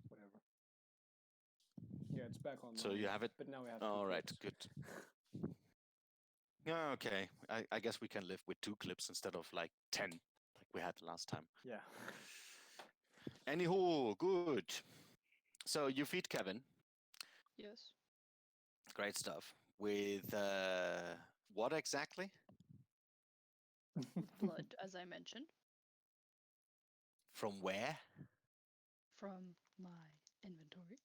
Whatever. Yeah, it's back online. So you have it. But now we have All two right, clips. good. Yeah, okay. I guess we can live with 2 clips instead of like 10, like we had last time. Yeah. Anywho, good. So you feed Kevin. Yes. Great stuff. With what exactly? Blood, as I mentioned, From where? from my inventory.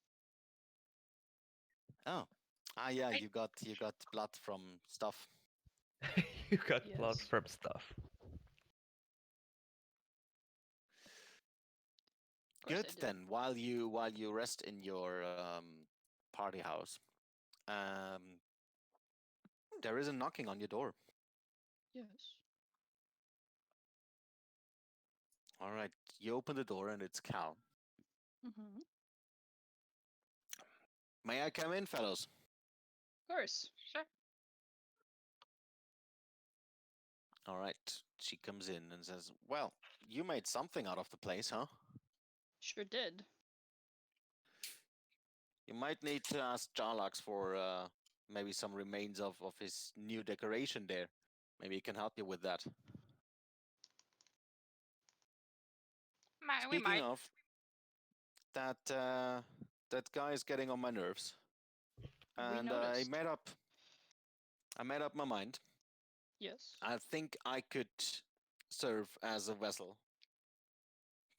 Oh, yeah. You got blood from stuff. You got blood Yes. from stuff. Of course Good I did. then. While you rest in your party house, there is a knocking on your door. Yes. All right, you open the door and it's Cal. Mm-hmm. May I come in, fellows? Of course. Sure. All right. She comes in and says, "Well, you made something out of the place, huh? Sure did. You might need to ask Jarlax for maybe some remains of his new decoration there. Maybe he can help you with that." We Speaking might. of, that that guy is getting on my nerves, We and noticed. I made up my mind. Yes. I think I could serve as a vessel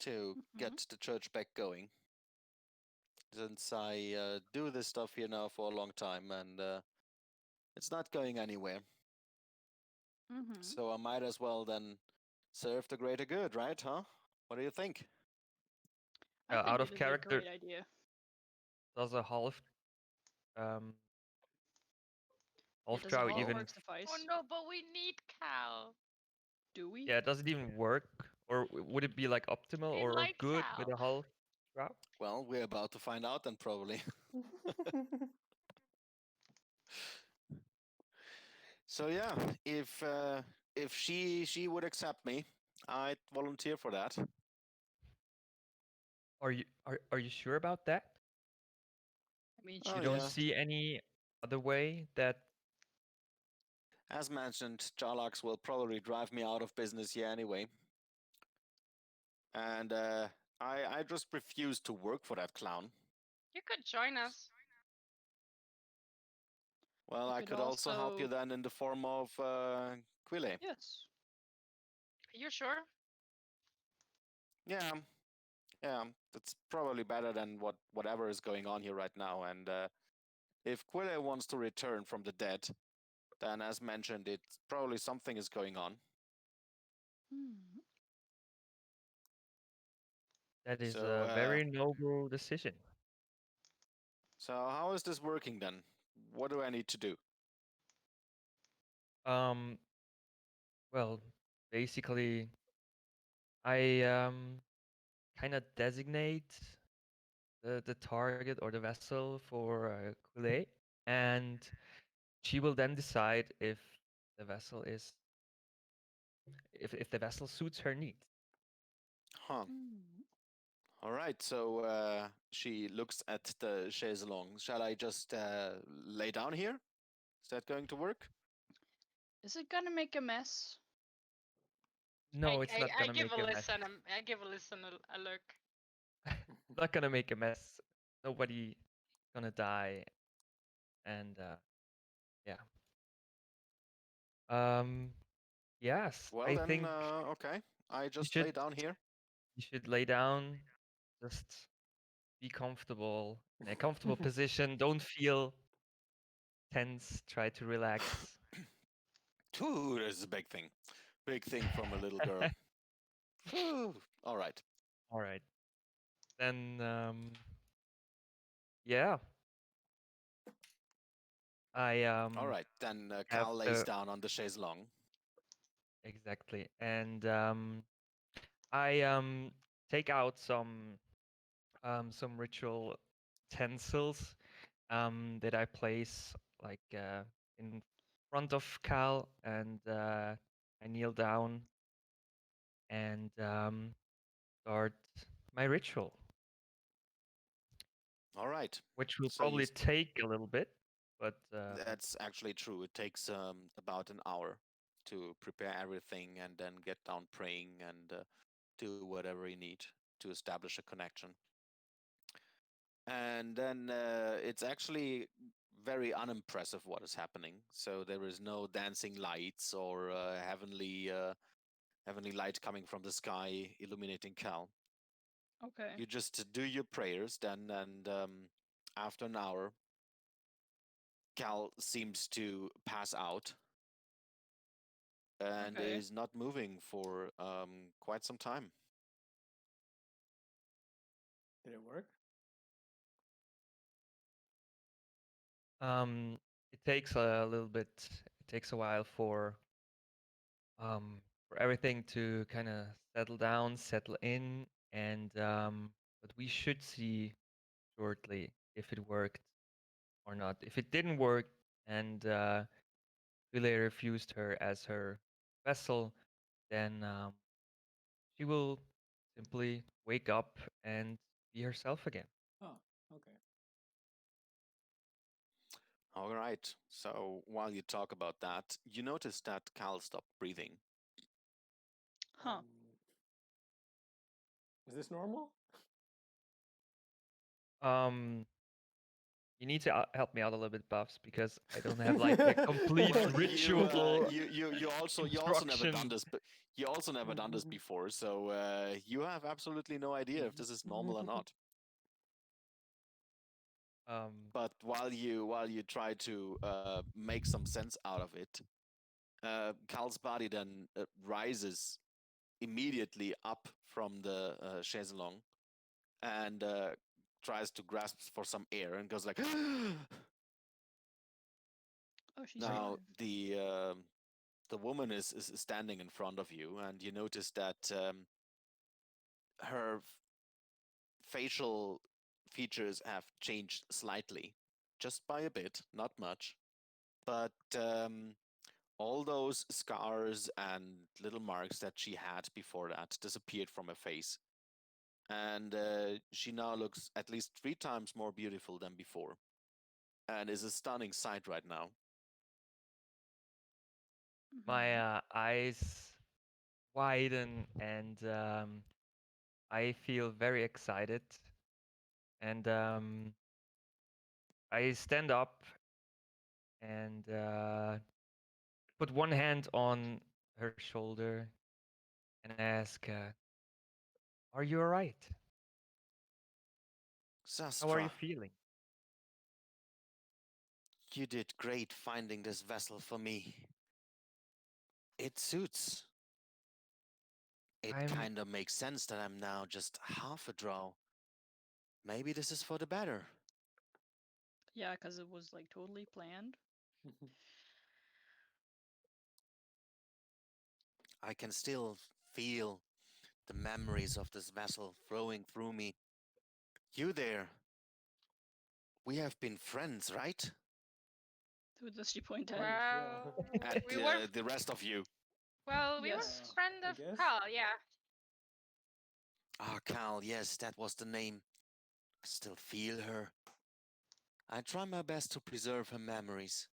to get the church back going. Since I do this stuff here now for a long time, and it's not going anywhere. Mm-hmm. So I might as well then serve the greater good, right? Huh? What do you think? I think Out it of is character, a great idea. does a um half Does a drow half even? orc suffice? Oh no, but we need Cal. Do we? Yeah, does it even work, or would it be like optimal We or like good with Cal. a half drow? Well, we're about to find out then, probably. So yeah, if she would accept me, I'd volunteer for that. Are you sure about that? I mean, Oh You she don't yeah. see any other way that? As mentioned, Jarlax will probably drive me out of business here anyway. And I just refuse to work for that clown. You could join us. Well, You I could could also help you also- then in the form of Quille. Yes. Are you sure? Yeah, yeah, that's probably better than whatever is going on here right now. And if Quille wants to return from the dead, then as mentioned, it's probably something is going on. Hmm. That is So, a very noble decision. So how is this working then? What do I need to do? Um, well, basically, I kind of designate the target or the vessel for Kule, and she will then decide if the vessel is if the vessel suits her needs. Huh. Hmm. All right. So she looks at the chaise longue. Shall I just lay down here? Is that going to work? Is it gonna make a mess? No, it's not I gonna give make a a mess. listen. I give a listen a look. Not gonna make a mess. Nobody gonna die, and yeah. Um, yes, Well I then, think okay. I you just should lay down here. you should lay down, just be comfortable in a comfortable position. Don't feel tense. Try to relax. Ooh, this is a big thing. Big thing from a little girl. Phew. All right. All right. Then yeah, I All right. Then have Cal lays the down on the chaise longue. exactly, and I take out some ritual utensils that I place like in front of Cal, and I kneel down and start my ritual, All right. which will So you probably s- take a little bit, but that's actually true. It takes about an hour to prepare everything and then get down praying and do whatever you need to establish a connection. And then it's actually very unimpressive what is happening. So there is no dancing lights or heavenly light coming from the sky illuminating Cal. Okay. You just do your prayers then, and after an hour, Cal seems to pass out and Okay. is not moving for quite some time. Did it work? it takes a little bit. It takes a while for everything to kind of settle down, settle in, and but we should see shortly if it worked or not. If it didn't work, and we later refused her as her vessel, then she will simply wake up and be herself again. Oh, okay. All right. So while you talk about that, you notice that Cal stopped breathing. Huh. Is this normal? Um, you need to help me out a little bit, Buffs, because I don't have like a complete Well, ritual you also never done instruction. this, but you also never done this before, so you have absolutely no idea if this is normal or not. But while you try to make some sense out of it, Cal's body then rises immediately up from the chaise longue and tries to grasp for some air and goes like. Oh, she's Now alive. the woman is standing in front of you, and you notice that her facial features have changed slightly, just by a bit, not much. But all those scars and little marks that she had before that disappeared from her face. And she now looks at least 3 times more beautiful than before, and is a stunning sight right now. My Mhm. eyes widen and I feel very excited. And I stand up and put one hand on her shoulder and ask, "Are you alright? How are you Zastra, feeling?" you did great finding this vessel for me. It suits. It I'm kind of makes sense that I'm now just half a drow. Maybe this is for the better. Yeah, because it was like totally planned. I can still feel the memories of this vessel flowing through me. You there, we have been friends, right? Who does she point at? Yeah. Well, At we were the rest of you. we were Yes. friend I of guess. Carl, yeah. Ah, Cal, yes, that was the name. I still feel her. I try my best to preserve her memories.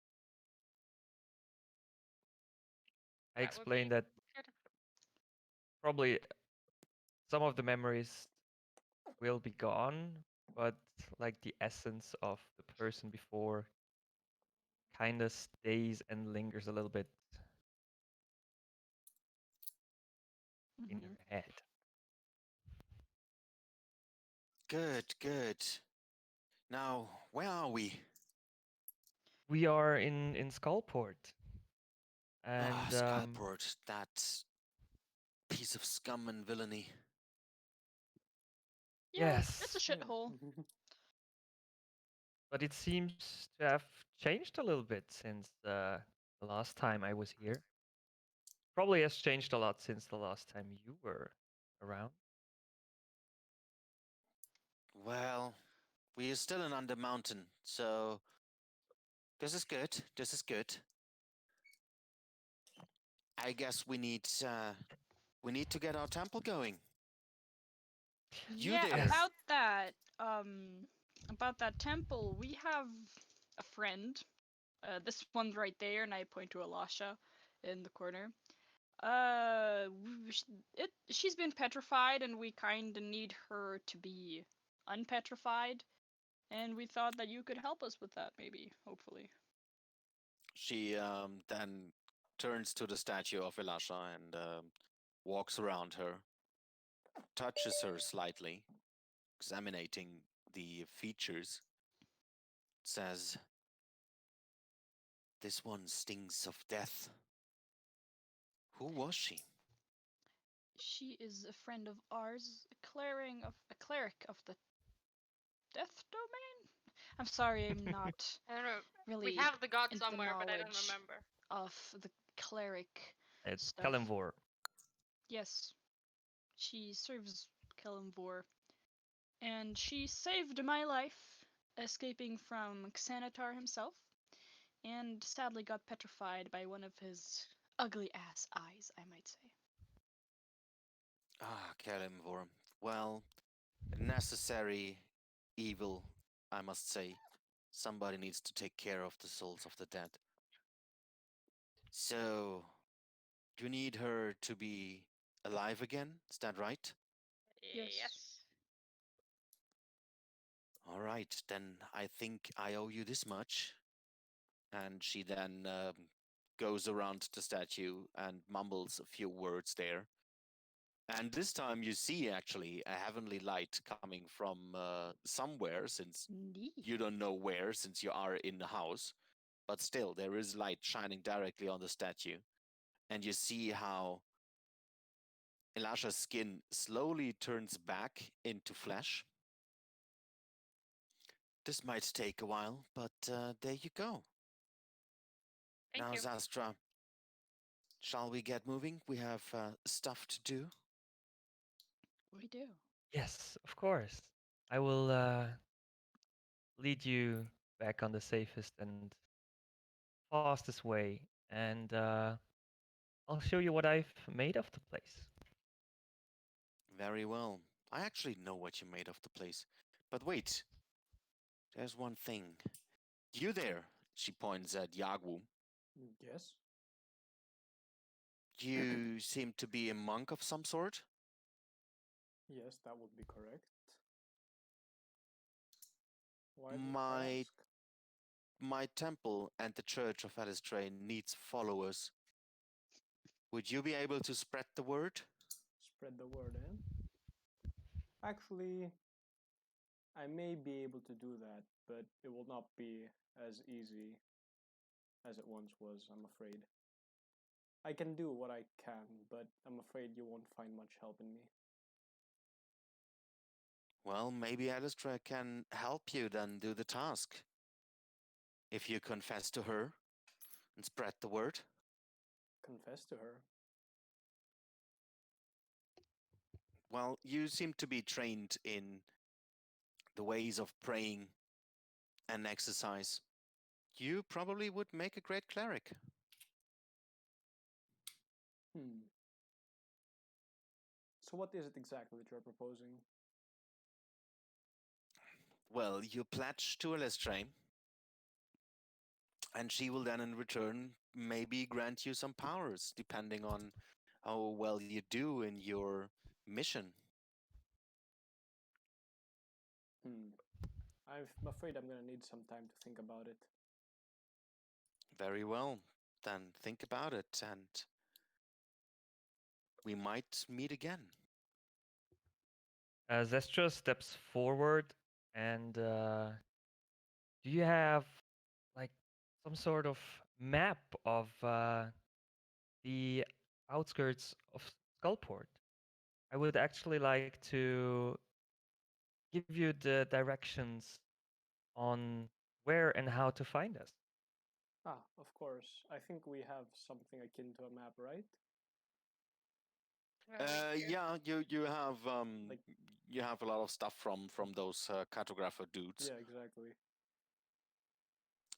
I That would be explained that beautiful. probably some of the memories will be gone, but like the essence of the person before kind of stays and lingers a little bit in Mhm. her head. Good, good. Now, where are we? We are in Skullport, Ah, and Skullport, that piece of scum and villainy. Yeah, it's a yes, shithole. but it seems to have changed a little bit since the last time I was here. Probably has changed a lot since the last time you were around. Well, we are still in Under Mountain, so this is good. This is good. I guess we need to get our temple going. You Yeah, there. about that temple, we have a friend. This one right there, and I point to Alasha in the corner. She's been petrified, and we kind of need her to be unpetrified. And we thought that you could help us with that, maybe, hopefully. She then turns to the statue of Elasha and walks around her, touches her slightly, examining the features, says, "This one stings of death. Who was she?" She is a friend of ours, a cleric of the death domain. I'm sorry, I'm not I don't know. We really have the god into the somewhere, but I don't knowledge remember. of the cleric It's stuff. Kalimvor. Yes, she serves Kelimvor, and she saved my life, escaping from Xanatar himself, and sadly got petrified by one of his ugly ass eyes, I might say. Ah, Kalimvor. Well, necessary evil, I must say. Somebody needs to take care of the souls of the dead. So, you need her to be alive again? Is that right? Yes. Yes. All right, then I think I owe you this much. And she then goes around the statue and mumbles a few words there. And this time you see actually a heavenly light coming from somewhere, since Neat. you don't know where, since you are in the house. But still, there is light shining directly on the statue. And you see how Elisha's skin slowly turns back into flesh. This might take a while, but there you go. Thank Now, you. Zastra, shall we get moving? We have stuff to do. We do. Yes, of course. I will lead you back on the safest and fastest way, and I'll show you what I've made of the place. Very well. I actually know what you made of the place. But wait, there's one thing. You there, she points at Yagwu. Yes. You seem to be a monk of some sort? Yes, that would be correct. Why did I My ask? my temple and the church of Alistrain needs followers. Would you be able to spread the word? Spread the word in. Actually, I may be able to do that, but it will not be as easy as it once was, I'm afraid. I can do what I can, but I'm afraid you won't find much help in me. Well, maybe Alistra can help you then do the task. If you confess to her and spread the word. Confess to her. Well, you seem to be trained in the ways of praying and exercise. You probably would make a great cleric. Hmm. So what is it exactly that you're proposing? Well, you pledge to Alistra, and she will then in return maybe grant you some powers, depending on how well you do in your mission. I'm afraid I'm gonna need some time to think about it. Very well. Then think about it, and we might meet again. Zestra steps forward, and do you have like some sort of map of the outskirts of Skullport? I would actually like to give you the directions on where and how to find us. Ah, of course. I think we have something akin to a map, right? We do. Yeah, you have Like- you have a lot of stuff from those cartographer dudes. Yeah, exactly.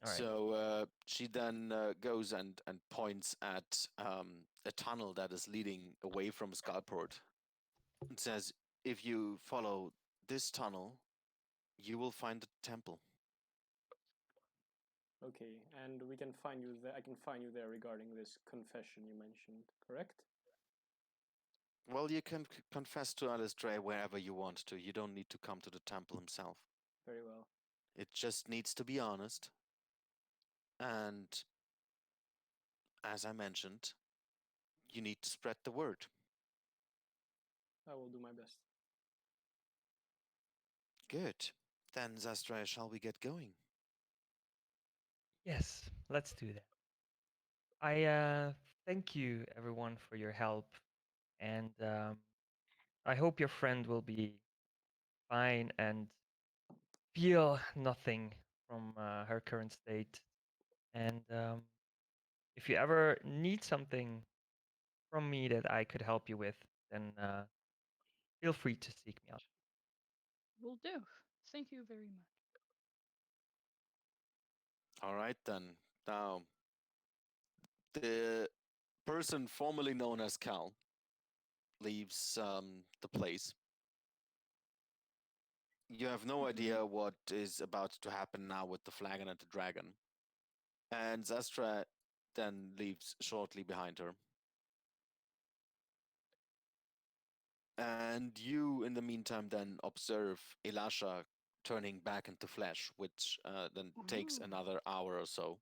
All right. So she then goes and points at a tunnel that is leading away from Skullport and says, if you follow this tunnel, you will find the temple. Okay, and we can find you there. I can find you there regarding this confession you mentioned, correct? Well, you can confess to Alistair wherever you want to. You don't need to come to the temple himself. Very well. It just needs to be honest. And as I mentioned, you need to spread the word. I will do my best. Good. Then, Zastra, shall we get going? Yes, let's do that. I thank you everyone for your help, and I hope your friend will be fine and feel nothing from her current state. And if you ever need something from me that I could help you with, then feel free to seek me out. Will do. Thank you very much. All right, then. Now, the person formerly known as Cal leaves the place. You have no idea what is about to happen now with the flagon and the dragon. And Zastra then leaves shortly behind her. And you, in the meantime, then observe Elisha turning back into flesh, which then takes Ooh. another hour or so.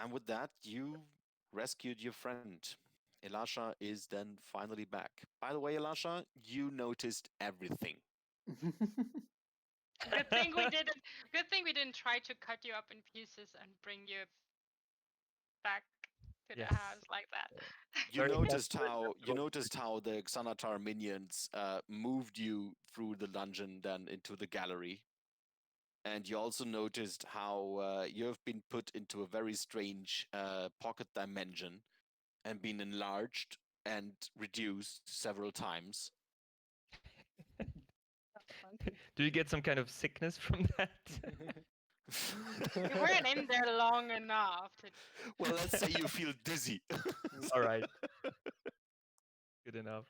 And with that, you rescued your friend. Elisha is then finally back. By the way, Elisha, you noticed everything. Good thing we didn't. Good thing we didn't try to cut you up in pieces and bring you back to Yes. the house like that. You Very noticed desperate how approach. the Xanatar minions moved you through the dungeon then into the gallery. And you also noticed how you have been put into a very strange pocket dimension and been enlarged and reduced several times. Do you get some kind of sickness from that? You weren't in there long enough to. Well, let's say you feel dizzy. All right. Good enough.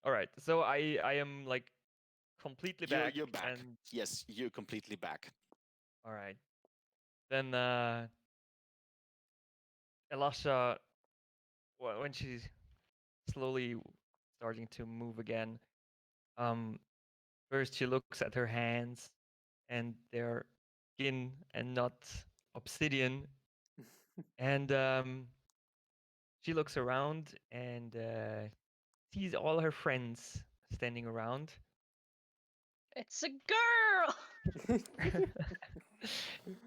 All right. So I am like completely back. You're back. And Yes, you're completely back. all right. Then Elisha, when she's slowly starting to move again, first she looks at her hands, and they're skin and not obsidian. And she looks around and sees all her friends standing around. It's a girl!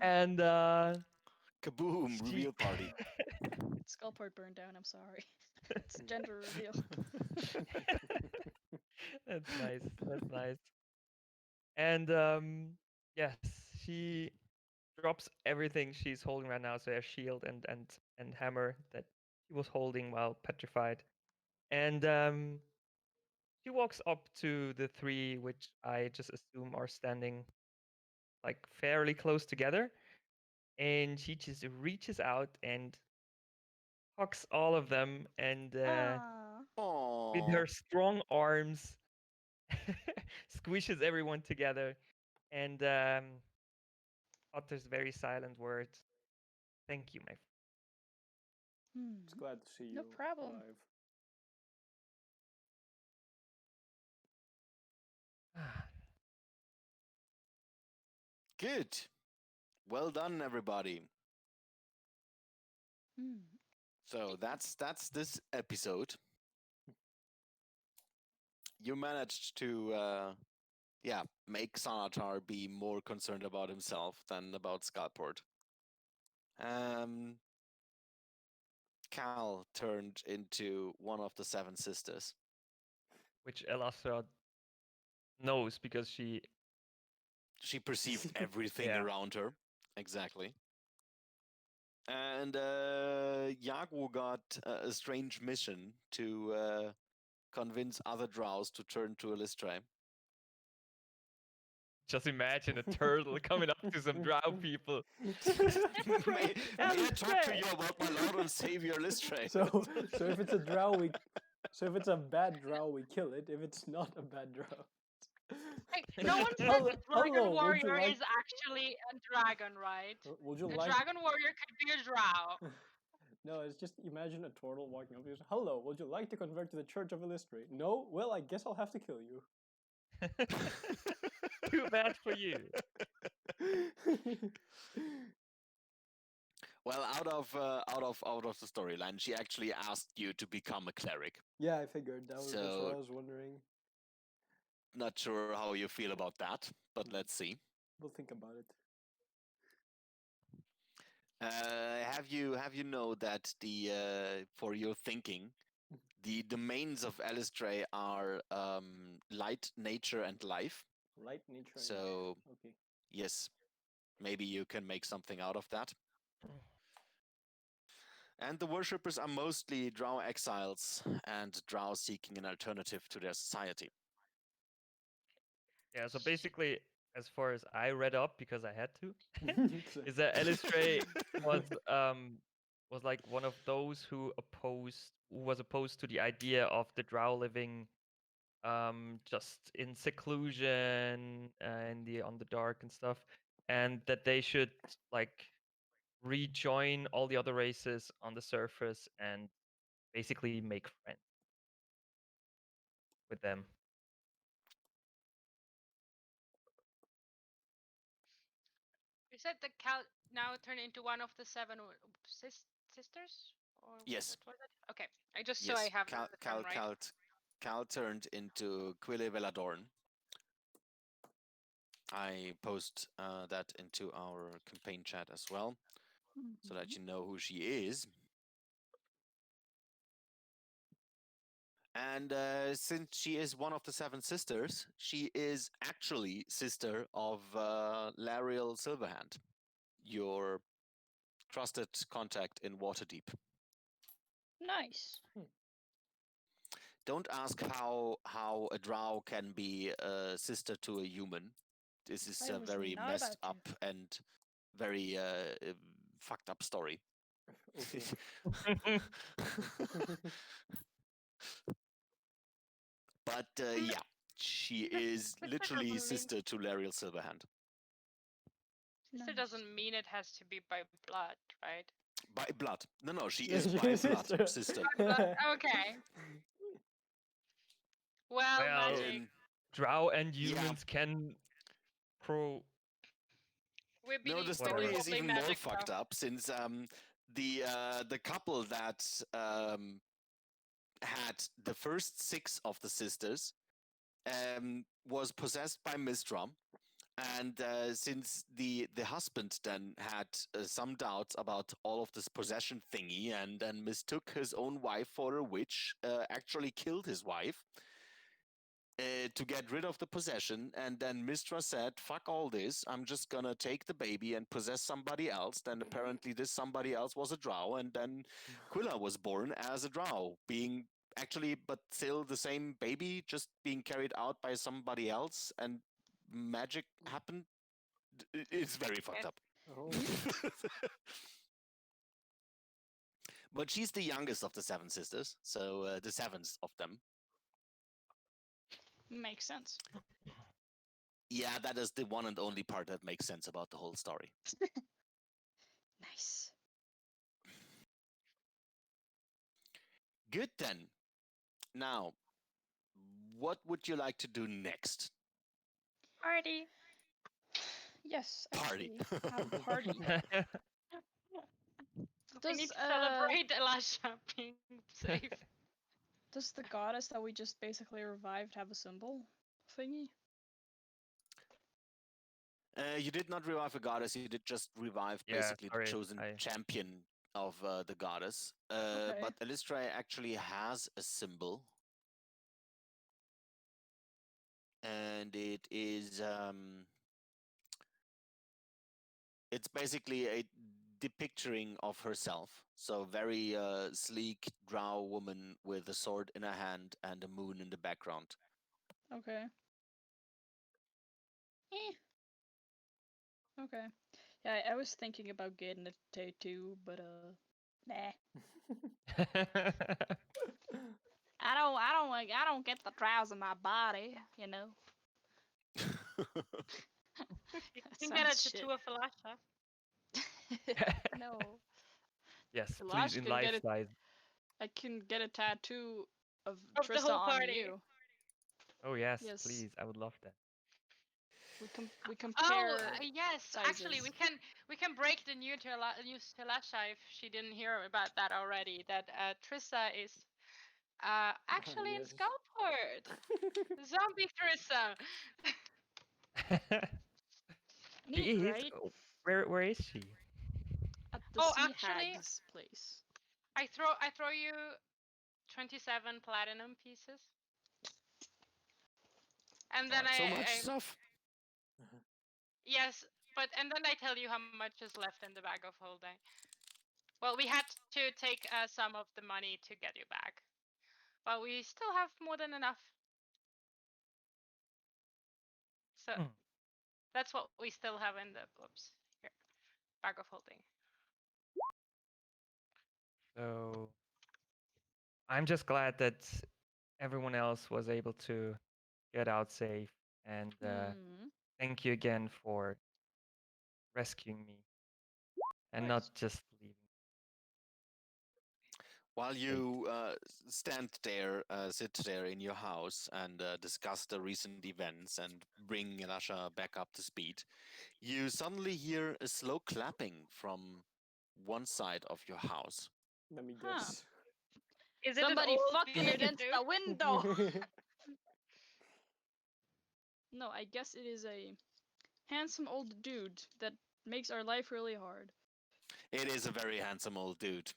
And Kaboom! Reveal party. Skullport burned down, I'm sorry. It's a gender reveal. That's nice. That's nice. And yes, she drops everything she's holding right now, so her shield and hammer that she was holding while petrified. And she walks up to the three, which I just assume are standing like fairly close together. And she just reaches out and hugs all of them, and with Aww. her strong arms squishes everyone together and utters very silent words. Thank you, my It's glad to see you No problem. alive. friend. Good. Well done, everybody. So that's this episode. You managed to make Sanatar be more concerned about himself than about Skullport. Cal turned into one of the seven sisters. Which Elastra knows because she She perceived everything Yeah. around her. Exactly. And Yagu got a strange mission to convince other drows to turn to Elistra. just imagine a turtle coming up to some drow people. May I talk to you about my Lord and Savior Elistra? So if it's a drow, So if it's a bad drow, we kill it. If it's not a bad drow. Like, no one said Hello, the Dragon would you Warrior like? is actually a dragon, right? Would you The like? Dragon Warrior could be a drow. No, it's just imagine a turtle walking up to you. Hello, would you like to convert to the Church of Illustrate? No? Well, I guess I'll have to kill you. Too bad for you. Well, out of the storyline, she actually asked you to become a cleric. Yeah, I figured. That's what So- I was wondering. Not sure how you feel about that, but let's see. We'll think about it. Have you know that the for your thinking, the domains of Alistray are light, nature, and life. Light, nature, and So okay. yes, maybe you can make something out of that. And the worshippers are mostly drow exiles and drow seeking an alternative to their society. Yeah, so basically, as far as I read up because I had to, So- is that Elistray was like one of those who was opposed to the idea of the drow living just in seclusion on the dark and stuff, and that they should like rejoin all the other races on the surface and basically make friends with them. You said the Cal now turned into one of the seven sisters? Or Yes. what was it? Okay, I just so I have the term right. Cal turned into Quille Veladorn. I post that into our campaign chat as well, so that you know who she is. And since she is one of the seven sisters, she is actually sister of Lariel Silverhand, your trusted contact in Waterdeep. Nice. Don't ask how a drow can be a sister to a human. This is I a was very not messed about up and very fucked up story. Okay. But yeah, she is literally doesn't mean- sister to Lariel Silverhand. Sister Nice. doesn't mean it has to be by blood, right? By blood. No, she Yeah, is she by is blood sister. sister. Okay. Well, Well, magic. drow and Yeah. humans can pro. We're No, beating the story Whatever. is even more magic fucked stuff. up since the couple that had the first 6 of the sisters was possessed by Mistram. And since the husband then had some doubts about all of this possession thingy and then mistook his own wife for a witch, actually killed his wife to get rid of the possession. And then Mistra said, fuck all this, I'm just gonna take the baby and possess somebody else. Then apparently this somebody else was a drow, and then Quilla was born as a drow, being actually, but still the same baby, just being carried out by somebody else, and magic happened. It's very fucked up. Oh. But she's the youngest of the 7 sisters, so the 7th of them. Makes sense. Yeah, that is the one and only part that makes sense about the whole story. Nice. Good then. Now, what would you like to do next? Party. Yes, Party. actually, have a party. We need Does to celebrate Elisha being safe. does the goddess that we just basically revived have a symbol thingy? You did not revive a goddess, you did just revive Yeah, basically sorry, the chosen I- champion of the goddess. Okay. But Elistra actually has a symbol. And it is it's basically a depicturing of herself. So very sleek drow woman with a sword in her hand and a moon in the background. Okay. Okay. Yeah, I was thinking about getting a tattoo, but nah. I don't get the drowse in my body, you know. You That can get a sounds shit. tattoo of Elisha. No. Yes, please, Elash in can get life it. size. I can get a tattoo of Of the Trista whole on party. you. Oh yes, Yes. please. I would love that. We Oh, compare yes. Actually, sizes. we can break the news to Elisha if she didn't hear about that already. That Trissa is actually in Yes. Skullport. Zombie Trissa. Neat, She is. right? Oh, where is she? At the Oh, Sea actually, Hag's place. I throw you 27 platinum pieces, and then God, so much I stuff. yes, but and then I tell you how much is left in the bag of holding. Well, we had to take some of the money to get you back, but we still have more than enough. So Hmm. that's what we still have in the here bag of holding. So I'm just glad that everyone else was able to get out safe, and Hmm. thank you again for rescuing me and Nice. not just leaving. While Wait. you sit there in your house and discuss the recent events and bring Elisha back up to speed, you suddenly hear a slow clapping from one side of your house. Let me Huh. guess. Is it an Somebody old fucking bearded against dude? the window. No, I guess it is a handsome old dude that makes our life really hard. It is a very handsome old dude.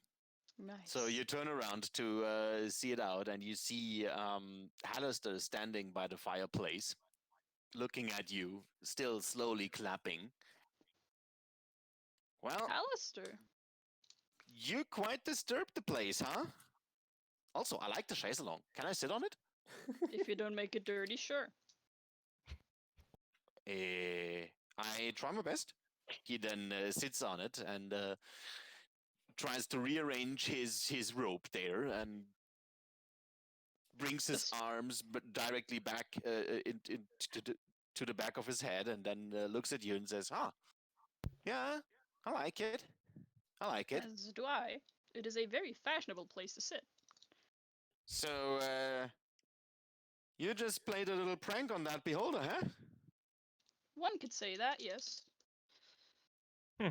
Nice. So you turn around to see it out, and you see Hallister standing by the fireplace, looking at you, still slowly clapping. Well, Alistair. you quite disturbed the place, huh? Also, I like the chaise along. Can I sit on it? If you don't make it dirty, sure. I try my best. He then sits on it and tries to rearrange his rope there and brings his This- arms directly back to the back of his head, and then looks at you and says, "Huh, yeah, I like it. I like it." As do I. It is a very fashionable place to sit. So you just played a little prank on that beholder, huh? One could say that, yes. Hmm.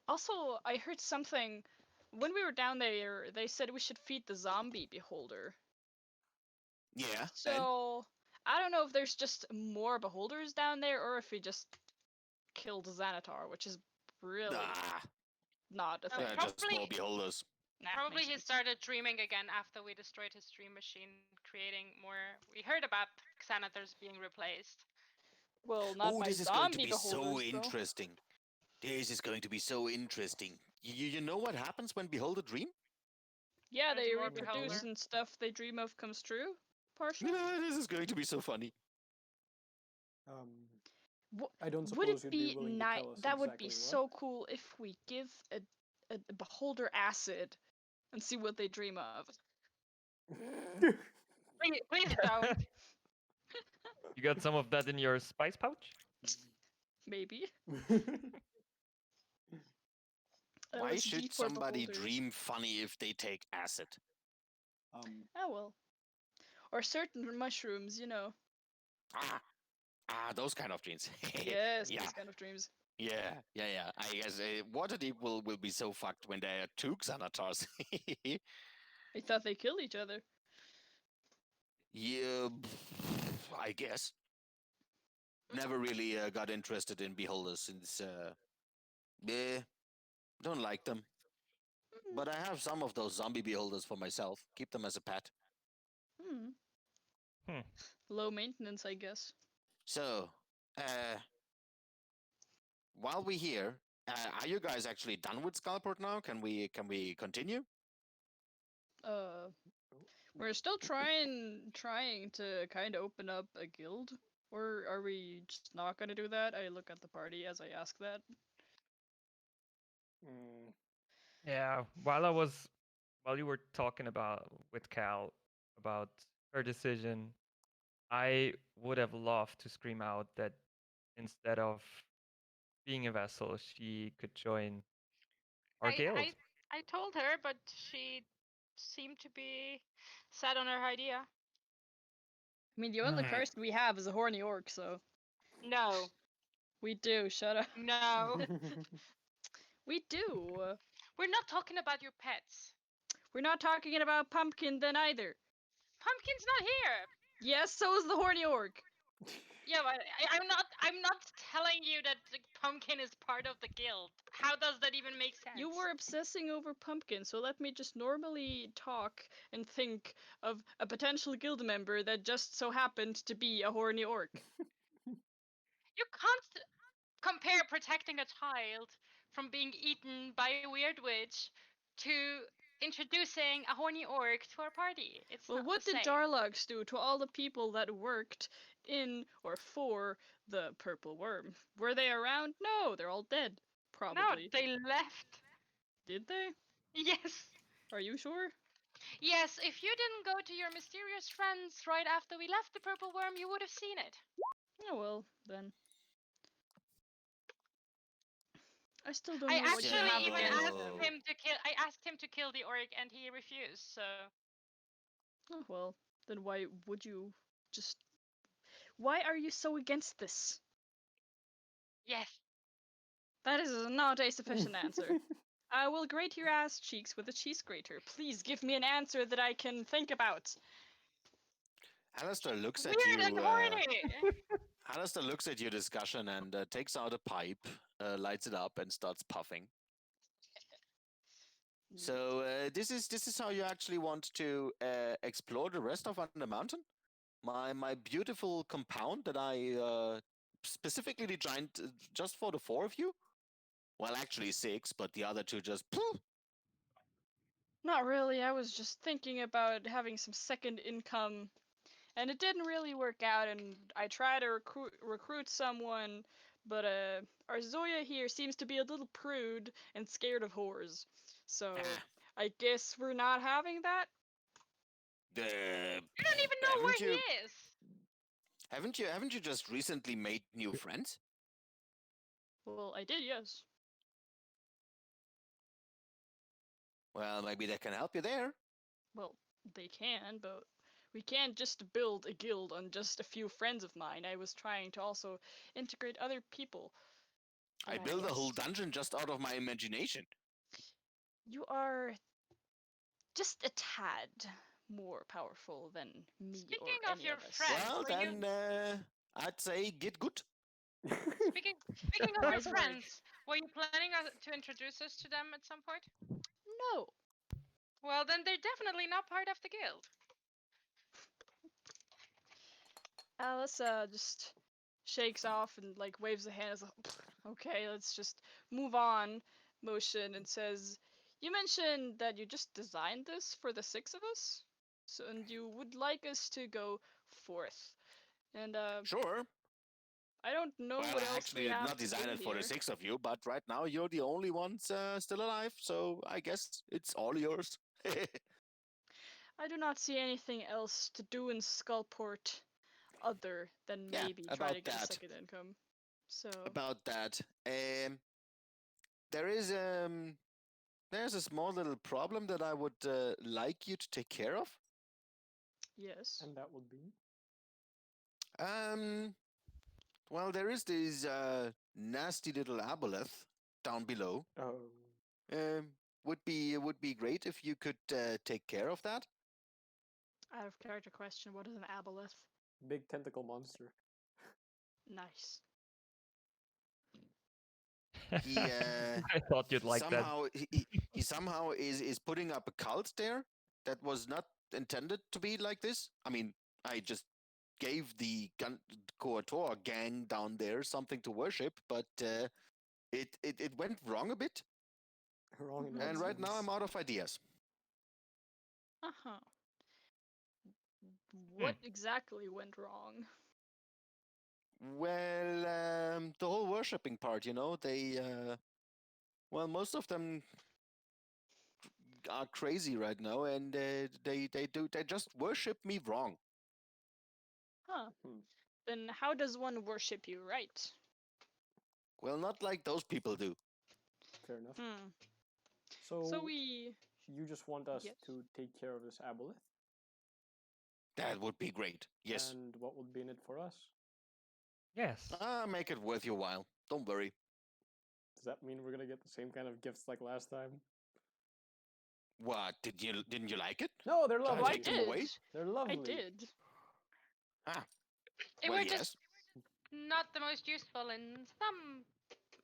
Also, I heard something when we were down there. They said we should feed the zombie beholder. Yeah. And So I don't know if there's just more beholders down there, or if we just killed Xanatar, which is really not a thing. just Probably- more beholders. Nah, Probably makes he sense. started dreaming again after we destroyed his dream machine, creating more. We heard about Xanathars being replaced. Well, not Oh, by this is going to zombie be so beholders, though. interesting. This is going to be so interesting. You know what happens when beholder dream? Yeah, There's they more reproduce beholder. and stuff they dream of comes true, partially. This is going to be so funny. I don't Would suppose it you'd be be willing to nice? tell us That would be exactly what. so cool if we give a beholder acid and see what they dream of. Please don't. You got some of that in your spice pouch? Maybe. Why LSD should for somebody beholders. dream funny if they take acid? Oh well. Or certain mushrooms, you know. Those kind of dreams. Yes, Yeah. those kind of dreams. Yeah. I guess Waterdeep will be so fucked when there are two Xanatars. I thought they killed each other. Yeah, I guess. Never really got interested in beholders since, don't like them. But I have some of those zombie beholders for myself. Keep them as a pet. Hmm. Hmm. Low maintenance, I guess. So, while we're here, are you guys actually done with Skullport now? Can we continue? Uh, we're still trying to kind of open up a guild. Or are we just not gonna do that? I look at the party as I ask that. Yeah. While I was while you were talking about with Cal about her decision, I would have loved to scream out that instead of being a vessel, she could join our guild. I told her, but she seemed to be set on her idea. I mean, the only person we have is a horny orc, so No, we do. Shut up. no. We do. We're not talking about your pets. We're not talking about Pumpkin then either. Pumpkin's not here. Yes, so is the horny orc. Yeah, but I'm not telling you that the Pumpkin is part of the guild. How does that even make sense? You were obsessing over Pumpkin, so let me just normally talk and think of a potential guild member that just so happened to be a horny orc. You can't compare protecting a child from being eaten by a weird witch to introducing a horny orc to our party. It's Well, not what the did same. Darlugs do to all the people that worked in or for the Purple Worm? Were they around? No, they're all dead. No, Probably. they left. Did they? Yes. Are you sure? Yes, if you didn't go to your mysterious friends right after we left the Purple Worm, you would have seen it. Oh well, then. I still don't I know what you actually have even against asked them. him to kill. I asked him to kill the orc, and he refused. So Oh well, then why would you just... Why are you so against this? yes, That is not a sufficient answer. I will grate your ass cheeks with a cheese grater. Please give me an answer that I can think about. Alistair looks at weird and you. horny. Alistair looks at your discussion and takes out a pipe, lights it up, and starts puffing. So this is how you actually want to explore the rest of Under Mountain. My beautiful compound that I specifically designed just for the four of you. Well, actually six, but the other two just. Not really. I was just thinking about having some second income, and it didn't really work out. And I tried to recruit someone, but our Zoya here seems to be a little prude and scared of whores. So I guess we're not having that. You don't even know where he is. Haven't you just recently made new friends? Well, I did, yes. Well, maybe they can help you there. Well, they can, but we can't just build a guild on just a few friends of mine. I was trying to also integrate other people. I but built a whole dungeon just out of my imagination. You are just a tad more powerful than me Speaking or of any your of us. friends, Well, then I'd say get good. Speaking of your Wise word. friends, were you planning to introduce us to them at some point? No. Well, then they're definitely not part of the guild. Alice just shakes off and like waves a hand as okay, let's just move on motion and says, you mentioned that you just designed this for the six of us? So, and you would like us to go forth. And Sure. I don't know Well, what I else actually we did have not to design do it for here. the six of you, but right now you're the only ones still alive, so I guess it's all yours. I do not see anything else to do in Skullport other than Yeah, maybe try to about get a that. second income. So About that, there is there's a small little problem that I would like you to take care of. yes. And that would be? Well, there is this nasty little aboleth down below. Oh. Would be great if you could take care of that. Out of character question, what is an aboleth? Big tentacle monster. Nice. He I thought you'd like that. somehow he somehow is putting up a cult there that was not intended to be like this. I mean, I just gave the Koator gang down there something to worship, but it went wrong a bit. Wrong in And what right now sense? I'm out of ideas. Uh-huh. What exactly went wrong? Well, the whole worshipping part, you know, they well, most of them are crazy right now, and they just worship me wrong. Huh. Hmm. Then how does one worship you right? Well, not like those people do. Fair enough. Hmm. So, So we. you just want us Yes. to take care of this aboleth? That would be great. Yes. And what would be in it for us? Yes. Make it worth your while. Don't worry. Does that mean we're gonna get the same kind of gifts like last time? What didn't you like it? No, they're Shall I lovely. take them away? They're lovely. I did. Ah, They well, were yes. just not the most useful in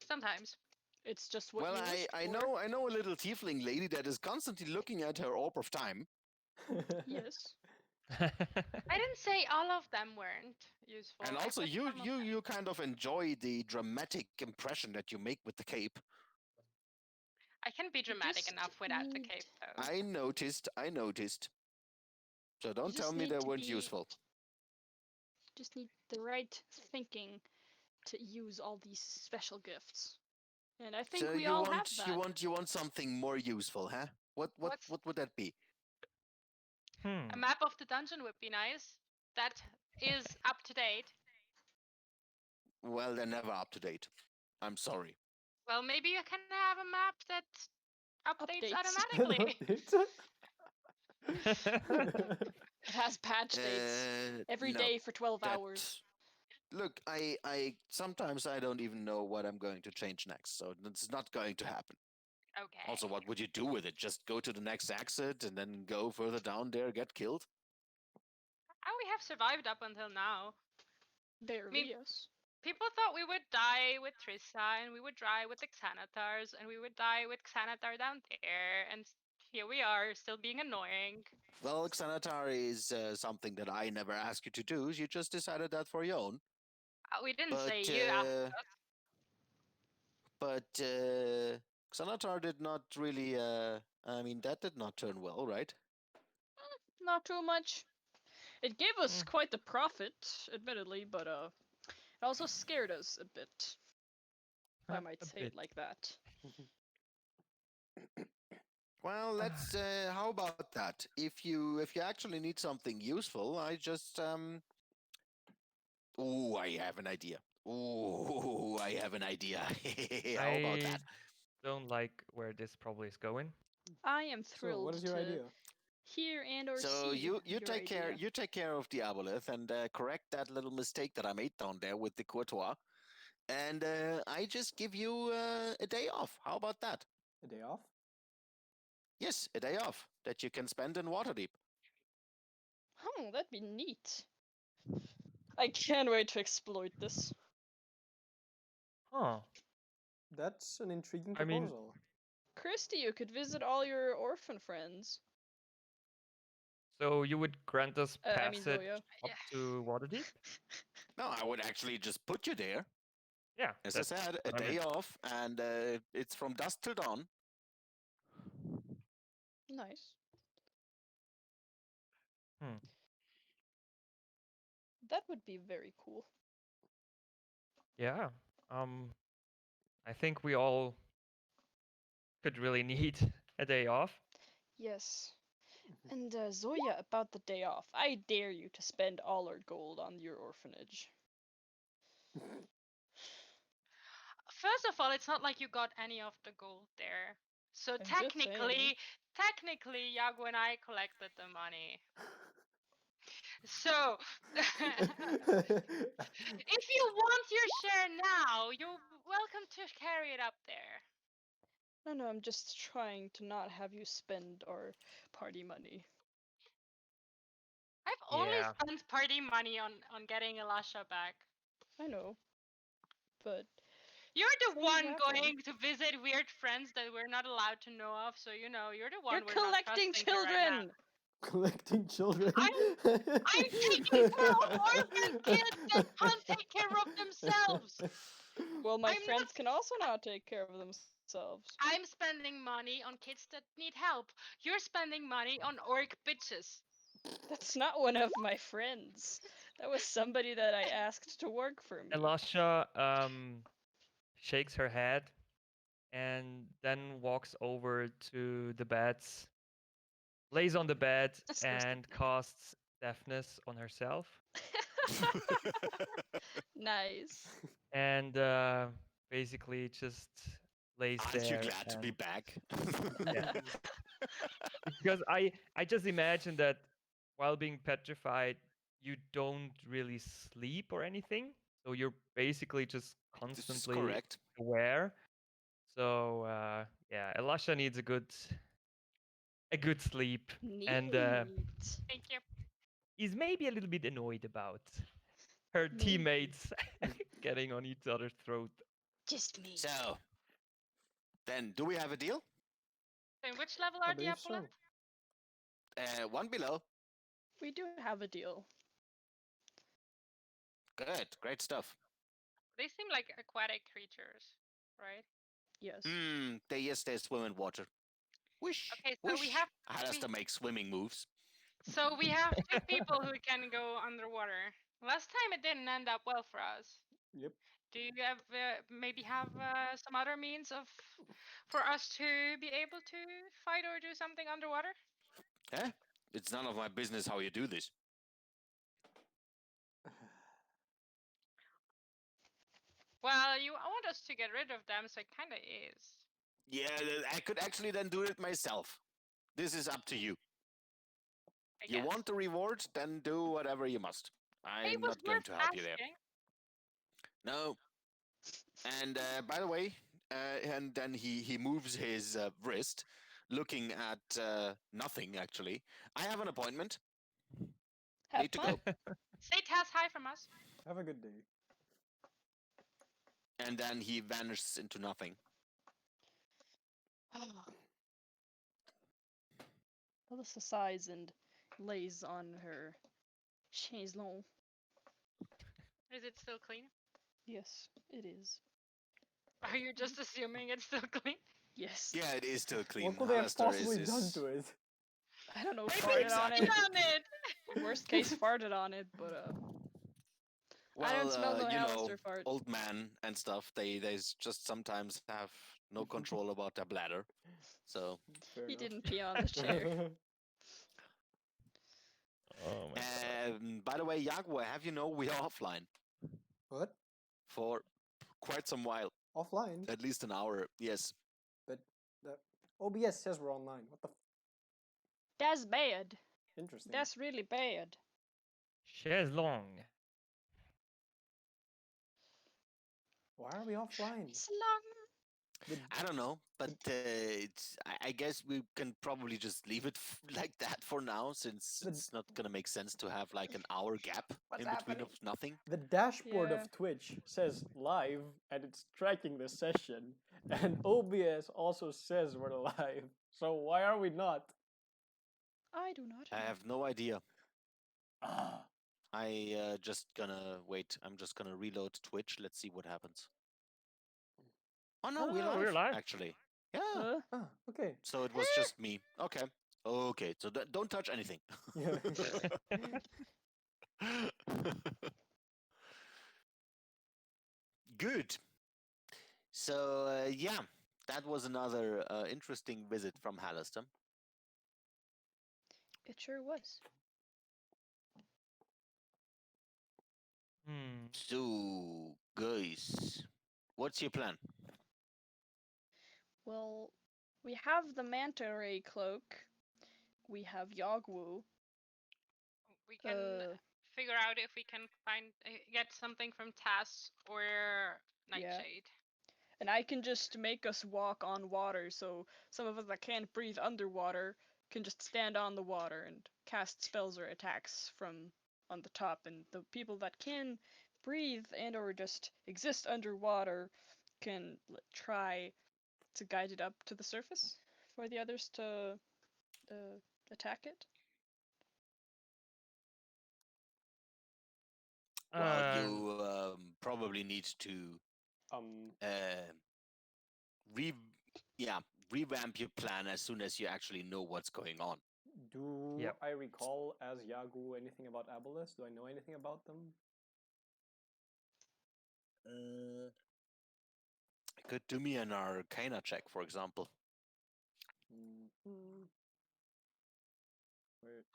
sometimes. It's just what Well, you wished I for. know a little tiefling lady that is constantly looking at her orb of time. Yes. I didn't say all of them weren't useful. And I also, said some of them. you kind of enjoy the dramatic impression that you make with the cape. I can be dramatic just enough without the need- cape, though. I noticed. So don't tell just me need they to weren't be- useful. Just need the right thinking to use all these special gifts. And I think So we all have that. you want something more useful, huh? What What's- would that be? A map of the dungeon would be nice. That is up to date. Well, they're never up to date. I'm sorry. Well, maybe you can have a map that updates Updates. automatically. It has patch dates every no, day for 12 that- hours. Look, I sometimes I don't even know what I'm going to change next, so it's not going to happen. Okay. Also, what would you do with it? Just go to the next exit and then go further down there, get killed? And we have survived up until now. Barely, yes. People thought we would die with Trissa, and we would die with the Xanatars, and we would die with Xanatar down there, and here we are, still being annoying. Well, Xanatar is something that I never asked you to do. You just decided that for your own. We didn't But say you asked us. but Xanatar did not really. I mean, that did not turn well, right? Not too much. It gave us Mm. quite the profit, admittedly, but it also scared us a bit. If I might A say bit. it like that. Well, let's. How about that? If you actually need something useful, I just Ooh, I have an idea. Ooh, I have an idea. How about that? Don't like where this probably is going. I am So, thrilled what is your to idea? hear and or So see you your take care idea. you take care of the aboleth and correct that little mistake that I made down there with the courtois, and I just give you a day off. How about that? A day off? Yes, a day off that you can spend in Waterdeep. Oh, that'd be neat. I can't wait to exploit this. Huh. That's an intriguing I mean- proposal. Christy, you could visit all your orphan friends. So you would grant us I mean passage Zoya. up to Waterdeep? No, I would actually just put you there. Yeah. As I said, a what I day meant. off, and it's from dusk till dawn. Nice. Hmm. That would be very cool. Yeah. I think we all could really need a day off. Yes. And Zoya, about the day off, I dare you to spend all our gold on your orphanage. First of all, it's not like you got any of the gold there. So I'm just saying. technically, Yago and I collected the money. So, if you want your share now, you're welcome to carry it up there. No, I'm just trying to not have you spend our party money. I've only Yeah. spent party money on getting Elasha back. I know. But You're the Things one happen. going to visit weird friends that we're not allowed to know of, so you know, you're the one you're we're not collecting trusting here right now. children! Collecting children. I'm taking care of orphan kids that can't take care of themselves! Well, my I'm not- friends can also not take care of themselves. I'm spending money on kids that need help. You're spending money on orc bitches. That's not one of my friends. That was somebody that I asked to work for me. Elasha shakes her head and then walks over to the beds lays on the bed Disgusting. and casts deafness on herself, Nice. and basically just lays Aren't there. you glad to be and- back? Yeah. Because I just imagine that while being petrified, you don't really sleep or anything, so you're basically just This is constantly correct. aware. So yeah, Elisha needs a good sleep, and Neat. Thank you. is maybe a little bit annoyed about her Maybe. teammates getting on each other's throat. Just me. So, then do we have a deal? And which level I are the believe Apple? so. One below. We do have a deal. Good, great stuff. They seem like aquatic creatures, right? Yes. They swim in water. Wish. Okay, so we have Alistair make swimming moves. so we have two people who can go underwater. Last time it didn't end up well for us. Yep. Do you have maybe have some other means of for us to be able to fight or do something underwater? Eh? It's none of my business how you do this. Well, you want us to get rid of them, so it kind of is. Yeah, I could actually then do it myself. This is up to you. I You guess. want the reward, then do whatever you must. It I'm was not going worth to help you there. asking. No. And by the way, and then he moves his wrist, looking at nothing actually. I have an appointment. Have Need to fun. go. Say Taz hi from us. Have a good day. And then he vanishes into nothing. Alyssa sighs and lays on her chaise longue. Is it still clean? Yes, it is. Are you just assuming it's still clean? Yes. Yeah, it is still clean. What could they have Alistair possibly done to it? I don't know. Maybe Farted it's on Exactly. it. on it. Worst case, farted on it, but Well, I don't smell no you know, Alistair fart. old man and stuff. They just sometimes have no control about their bladder. So Fair He enough. didn't pee on the chair. Oh my god. By the way, Jaguar, have you know we are offline What? for quite some while, Offline? at least an hour. Yes. But the OBS says we're online. What the? That's bad. Interesting. That's really bad. Chaise longue. Why are we offline? It's long. The- I don't know, but I guess we can probably just leave it like that for now, since But- it's not gonna make sense to have like an hour gap What's in between happening? of nothing. The dashboard Yeah. of Twitch says live and it's tracking the session, and OBS also says we're live. So why are we not? I do not. I know. have no idea. Ah, I just gonna wait. I'm just gonna reload Twitch. Let's see what happens. Oh no, Oh, we're live. actually. Yeah. okay. So it was just me. Okay. Okay. So don't touch anything. Yeah. Good. So yeah, that was another interesting visit from Halliston. It sure was. Hmm. So guys, what's your plan? Well, we have the manta ray cloak. We have Yogwu. We can figure out if we can find get something from Taz or Yeah. Nightshade. And I can just make us walk on water, so some of us that can't breathe underwater can just stand on the water and cast spells or attacks from on the top, and the people that can breathe and or just exist underwater can try to guide it up to the surface for the others to attack it. Well, you probably need to Um. re yeah revamp your plan as soon as you actually know what's going on. Do Yep. I recall as Yagu anything about Aboleth? Do I know anything about them? Could do me an Arcana check, for example. Mhm. Where is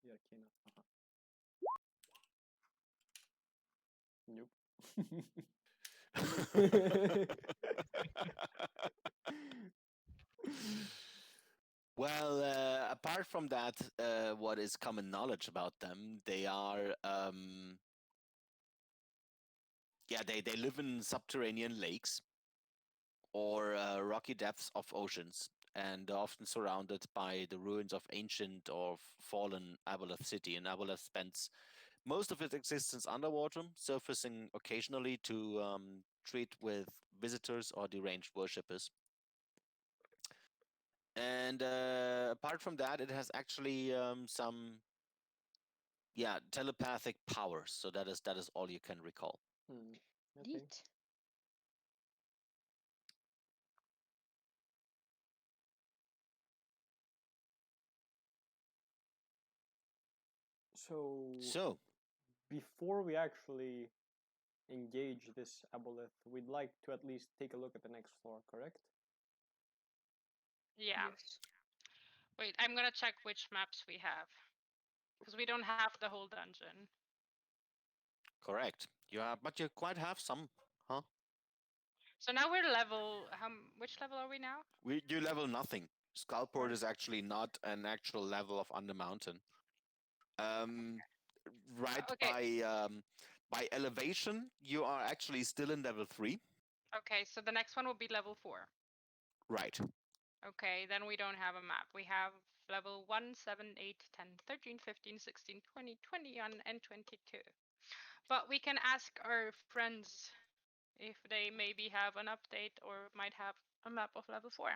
Yarkina? Nope. Well, apart from that, what is common knowledge about them? They are, they live in subterranean lakes or rocky depths of oceans, and are often surrounded by the ruins of ancient or fallen Aboleth city. And Aboleth spends most of its existence underwater, surfacing occasionally to treat with visitors or deranged worshippers. And apart from that, it has actually some telepathic powers. So that is all you can recall. Okay. Neat. So before we actually engage this aboleth, we'd like to at least take a look at the next floor, correct? Yeah. Yes. Wait, I'm gonna check which maps we have. Because we don't have the whole dungeon. Correct. But you quite have some, huh? So now we're level, which level are we now? You level nothing. Skullport Right. is actually not an actual level of Undermountain. Right Okay. by elevation, you are actually still in level 3. Okay, so the next one will be level 4. Right. Okay, then we don't have a map. We have level 1, 7, 8, 10, 13, 15, 16, 20, 21, and 22. But we can ask our friends if they maybe have an update or might have a map of level 4.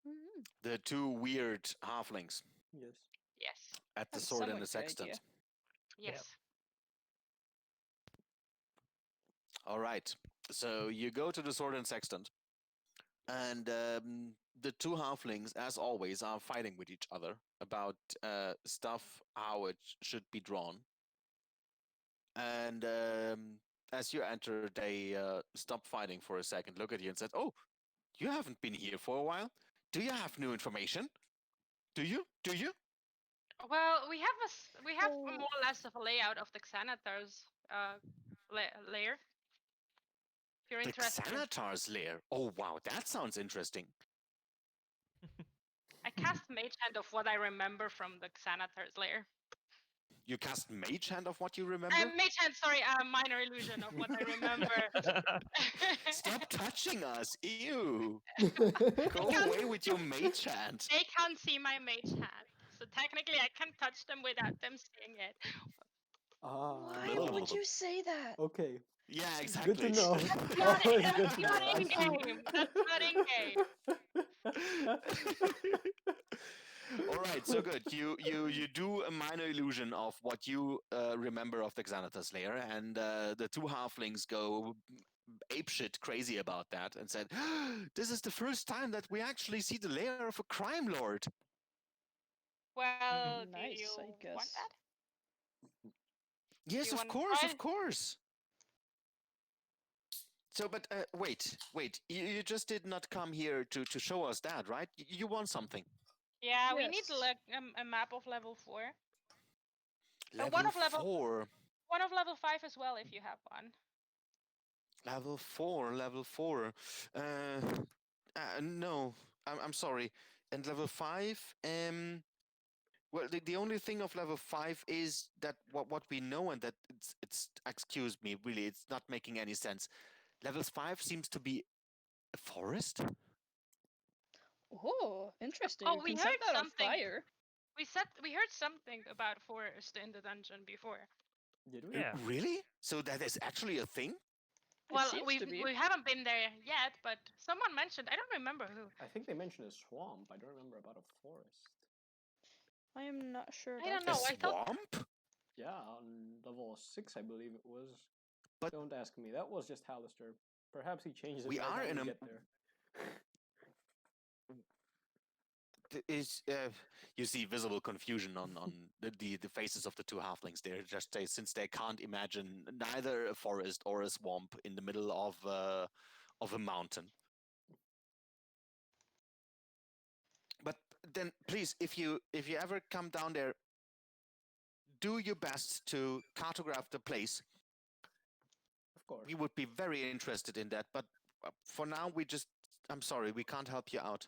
Mm-hmm. The two weird halflings Yes. Yes. at the That sword sounds and the like a good sextant. idea. Yes. All right. So you go to the sword and sextant, and the two halflings, as always, are fighting with each other about stuff, how it should be drawn. And as you enter, they stop fighting for a second, look at you, and said, "Oh, you haven't been here for a while. Do you have new information? Do you? Do you?" Well, we have we have Oh. more or less of a layout of the Xanatar's layer. If you're The interested. Xanatar's lair. Oh wow, that sounds interesting. I cast Mage Hand of what I remember from the Xanatar's lair. You cast Mage Hand of what you remember? Mage Hand, sorry, Minor Illusion of what I remember. Stop touching us! Ew! They Go can't- away with your Mage Hand. They can't see my Mage Hand, so technically I can touch them without them seeing it. Why would you say that? Okay. Yeah, exactly. Good to know. Not, Always that's good to not know. I in see. game. That's not in game. All right, so good. You do a minor illusion of what you remember of the Xanatar lair, and the two halflings go apeshit crazy about that and said, "This is the first time that we actually see the lair of a crime lord." Well, do Nice, you I want guess. that? Yes, You of want course, try? of course. So, but wait. You just did not come here to show us that, right? You want something. Yeah, we need Yes. like a map of level 4. Level one of level 4. One of level 5 as well, if you have one. Level 4. Level 4. No, I'm sorry. And level 5. Well, the only thing of level 5 is that what we know, and that it's excuse me, really, it's not making any sense. Level 5 seems to be a forest. Oh, interesting. Oh, You we can set heard that on something. fire. We heard something about forest in the dungeon before. Did we? Yeah. Really? So that is actually a thing? Well, seems to be. we haven't been there yet, but someone mentioned. I don't remember who. I think they mentioned a swamp. I don't remember about a forest. I am not sure. I don't A know. I thought swamp? Yeah, on level 6, I believe it was. But- don't ask me. That was just Hallister. Perhaps he changes it We by are the time in we a- get there. Is you see visible confusion on the faces of the two halflings. They're just since they can't imagine neither a forest or a swamp in the middle of a mountain. But then please, if you ever come down there, do your best to cartograph the place. Of course. We would be very interested in that, but for now, I'm sorry, we can't help you out.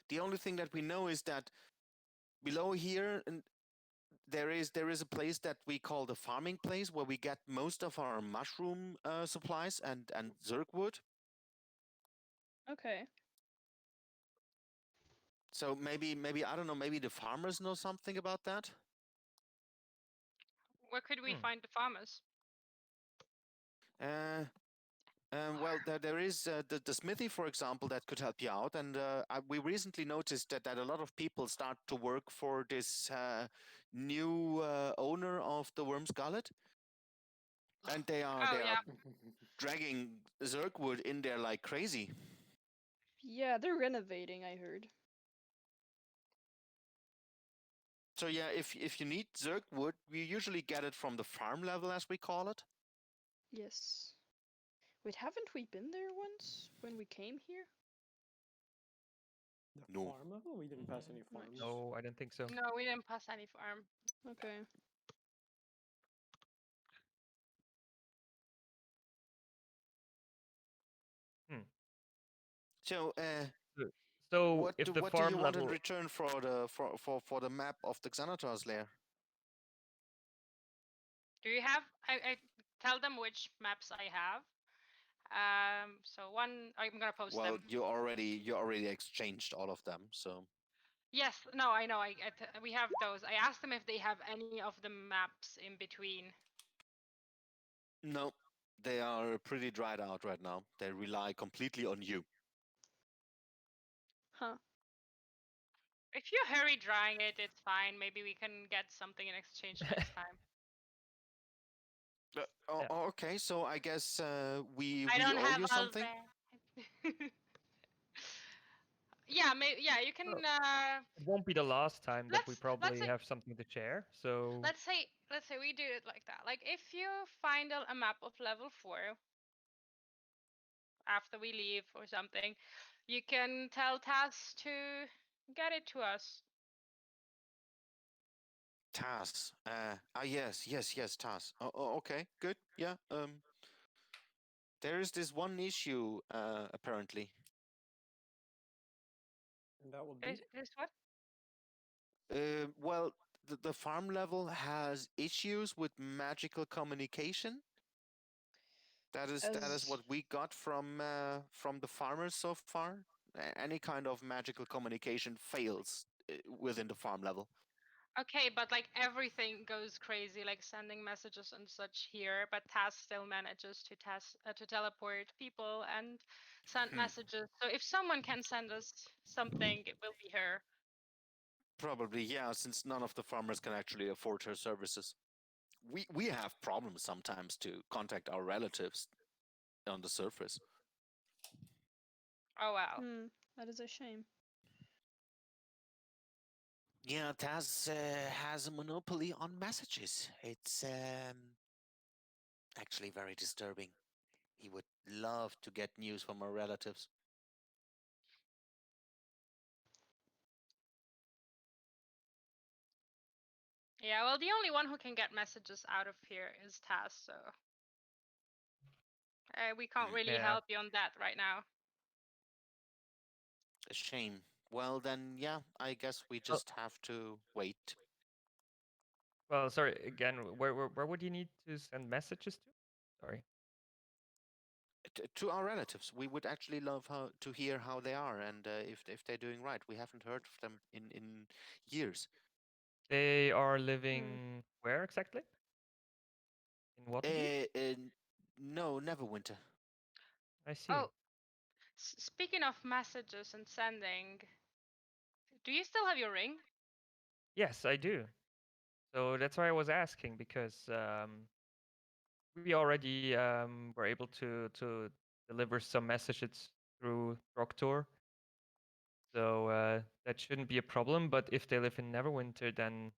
The only thing that we know is that below here, there is a place that we call the farming place, where we get most of our mushroom supplies and zerg wood. Okay. So maybe I don't know. Maybe the farmers know something about that. Where could we find the farmers? Well, there is the smithy, for example, that could help you out. And we recently noticed that a lot of people start to work for this new owner of the Worm's Gullet. And they are Oh yeah. dragging Zergwood in there like crazy. Yeah, they're renovating, I heard. So yeah, if you need Zergwood, we usually get it from the farm level, as we call it. Yes. Wait, haven't we been there once when we came here? The No. farm level? We didn't pass any farms. No, I don't think so. No, we didn't pass any farm. Okay. So So what if the do you farm want in level, return for the map of the Xanatar's lair? Do you have? I tell them which maps I have. So one, I'm gonna post Well, them. you already exchanged all of them, so Yes, no, I know. We have those. I asked them if they have any of the maps in between. no, they are pretty dried out right now. They rely completely on you. Huh. If you hurry drying it, it's fine. Maybe we can get something in exchange next time. Oh, Yeah. okay, so I guess we I don't owe have you all something. Yeah, yeah, you can. Well, it won't be the last time that we let's probably say- have something to share. So Let's say we do it like that. Like if you find a map of level 4 after we leave or something, you can tell Taz to get it to us. Taz. Yes, Taz. Okay, good. Yeah. There is this one issue apparently. And that would be? Is what? Well, the farm level has issues with magical communication. That is what we got from the farmers so far. Any kind of magical communication fails within the farm level. Okay, but like everything goes crazy, like sending messages and such here, but Taz still manages to teleport people and send messages. So if someone can send us something, it will be her. Probably, yeah, since none of the farmers can actually afford her services. We have problems sometimes to contact our relatives on the surface. Oh wow. That is a shame. Yeah, Taz has a monopoly on messages. It's actually very disturbing. He would love to get news from our relatives. Yeah, well, the only one who can get messages out of here is Taz, so we can't really Yeah. help you on that right now. A shame. Well, then, yeah, I guess we just have to wait. Well, sorry again. Where would you need to send messages to? Sorry. To our relatives, we would actually love to hear how they are and if they're doing right. We haven't heard of them in years. They are living where exactly? In what? No, Neverwinter. I see. Oh, speaking of messages and sending, do you still have your ring? Yes, I do. So that's why I was asking, because we already were able to deliver some messages through Proctor. So that shouldn't be a problem. But if they live in Neverwinter, then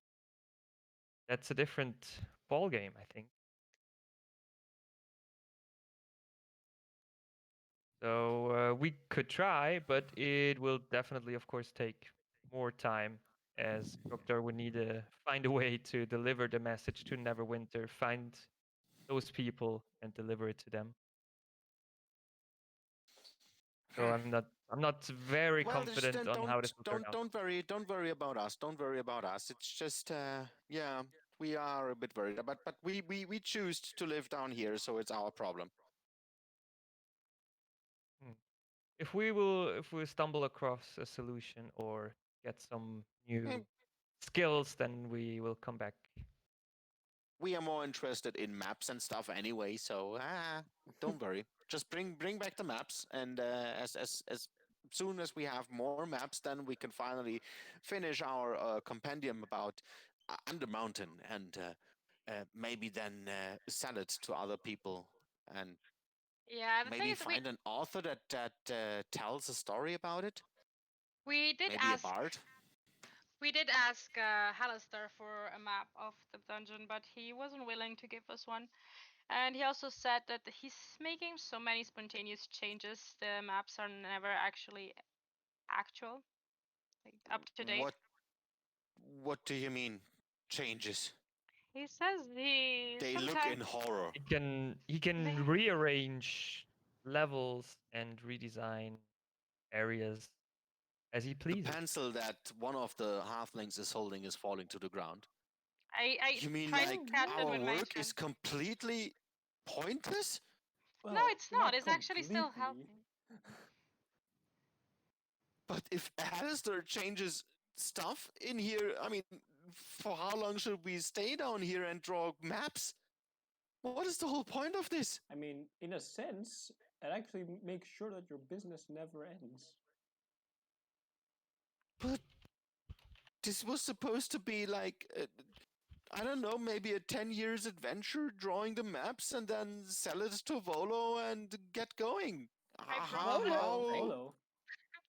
that's a different ball game, I think. So we could try, but it will definitely, of course, take more time, as Doctor would need to find a way to deliver the message to Neverwinter, find those people and deliver it to them. So I'm not very Well, just confident on how this will turn out. don't worry about us. Don't worry about us. It's just yeah, we are a bit worried, but we choose to live down here, so it's our problem. If we stumble across a solution or get some new Eh, skills, then we will come back. We are more interested in maps and stuff anyway, so don't worry. Just bring back the maps, and as soon as we have more maps, then we can finally finish our compendium about Undermountain, and maybe then sell it to other people, and Yeah, the thing maybe is, find an author that tells a story about it. we did Maybe a ask bard. Hallister for a map of the dungeon, but he wasn't willing to give us one. And he also said that he's making so many spontaneous changes, the maps are never actually actual, like up to date. What do you mean changes? He says he They look in sometimes horror. He can rearrange levels and redesign areas as he The pleases. pencil that one of the halflings is holding is falling to the ground. I You mean tried like to catch it our with my work is chin. completely pointless? No, Well, it's not. It's actually still completely. helping. But if Alistair changes stuff in here, I mean, for how long should we stay down here and draw maps? What is the whole point of this? I mean, in a sense, it actually makes sure that your business never ends. But this was supposed to be like, I don't know, maybe a 10 years adventure drawing the maps and then sell it to Volo and get going. I broke How, the how, halfling. Volo.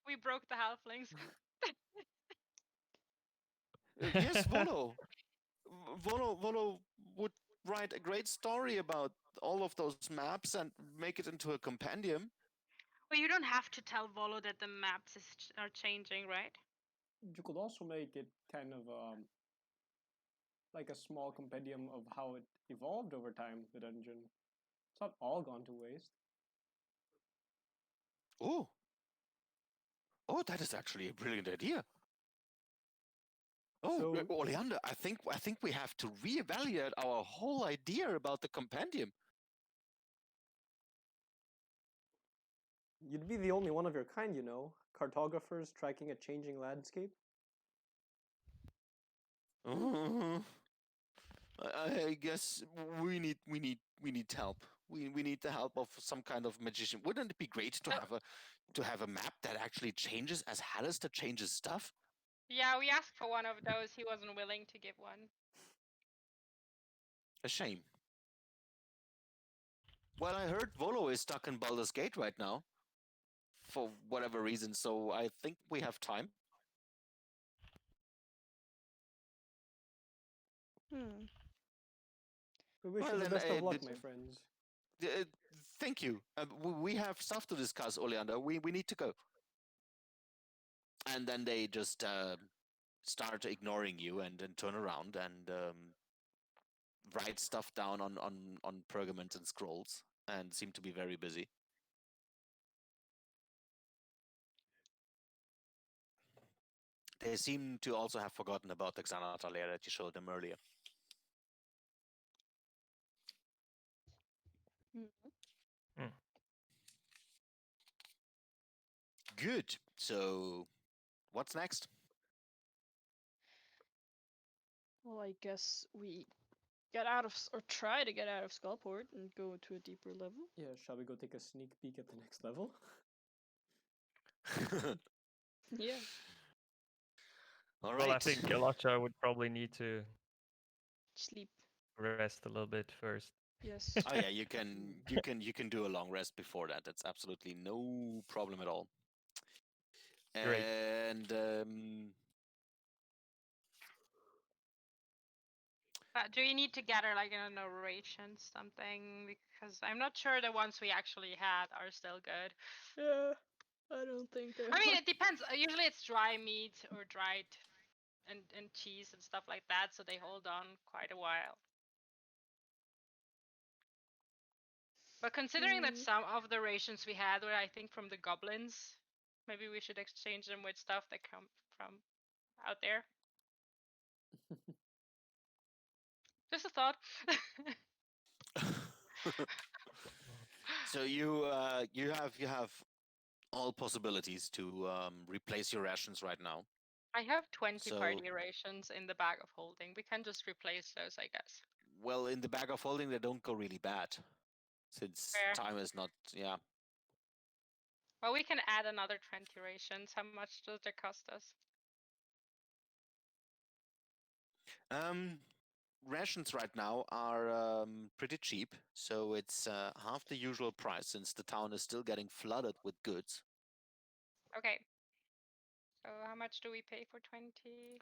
We broke the halflings. yes, Volo. Volo would write a great story about all of those maps and make it into a compendium. Well, you don't have to tell Volo that the maps are changing, right? You could also make it kind of like a small compendium of how it evolved over time, the dungeon. It's not all gone to waste. Oh, that is actually a brilliant idea. Oh, So- Oleander, I think we have to reevaluate our whole idea about the compendium. You'd be the only one of your kind, you know. Cartographers tracking a changing landscape. Uh, I guess we need help. We need the help of some kind of magician. Wouldn't it be great to have a map that actually changes as Hallister changes stuff? Yeah, we asked for one of those. He wasn't willing to give one. A shame. Well, I heard Volo is stuck in Baldur's Gate right now, for whatever reason. So I think we have time. We wish Well, you the then, best of luck, my friends. Thank you. We have stuff to discuss, Oleander. We need to go. And then they just start ignoring you and then turn around and write stuff down on pergament and scrolls and seem to be very busy. They seem to also have forgotten about the Xanatar layer that you showed them earlier. Good. So, what's next? Well, I guess we get out of or try to get out of Skullport and go to a deeper level. Yeah, shall we go take a sneak peek at the next level? Yeah. All Well, I right. think Elacha would probably need to Sleep. rest a little bit first. Yes. Oh yeah, you can do a long rest before that. That's absolutely no problem at all. Great. And Do you need to gather like rations something? Because I'm not sure the ones we actually had are still good. Yeah, I don't think they I mean, are. it depends. Usually it's dry meat or dried and cheese and stuff like that, so they hold on quite a while. But considering that some of the rations we had were, I think, from the goblins, maybe we should exchange them with stuff that come from out there. Just a thought. So you have all possibilities to replace your rations right now. I have 20 So- party rations in the bag of holding. We can just replace those, I guess. Well, in the bag of holding, they don't go really bad, since Fair. time is not. Yeah. Well, we can add another 20 rations. How much does it cost us? Rations right now are pretty cheap, so it's half the usual price since the town is still getting flooded with goods. Okay. So how much do we pay for 20?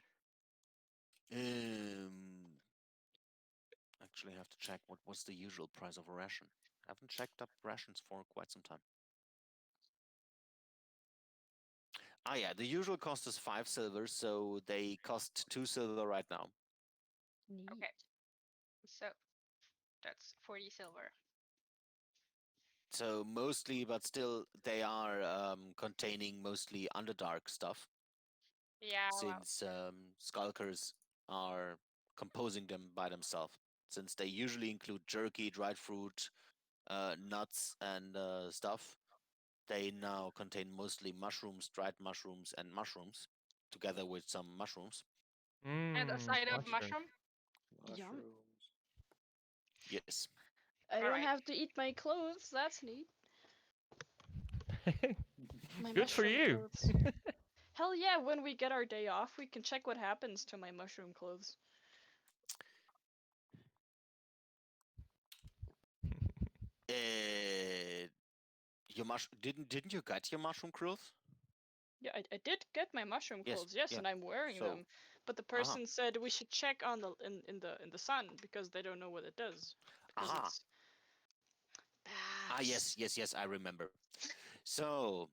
Actually, I have to check what was the usual price of a ration. I haven't checked up rations for quite some time. Ah, yeah, the usual cost is 5 silver, so they cost 2 silver right now. Okay. So that's 40 silver. So mostly, but still, they are containing mostly Underdark stuff, Yeah, well, since skulkers are composing them by themselves. Since they usually include jerky, dried fruit, nuts, and stuff, they now contain mostly mushrooms, dried mushrooms, and mushrooms, together with some mushrooms. and a side of mushroom. Yum. Mushrooms. Yes. I don't Alright. have to eat my clothes. That's neat. My Good for mushroom you. clothes. Hell yeah! When we get our day off, we can check what happens to my mushroom clothes. Your didn't you get your mushroom clothes? Yeah, I did get my mushroom Yes, clothes, yes, yeah. and I'm wearing So- them. But the person said we should check on the in the sun because they don't know what it does. Because Aha. it's Ah, bats. yes, I remember. So,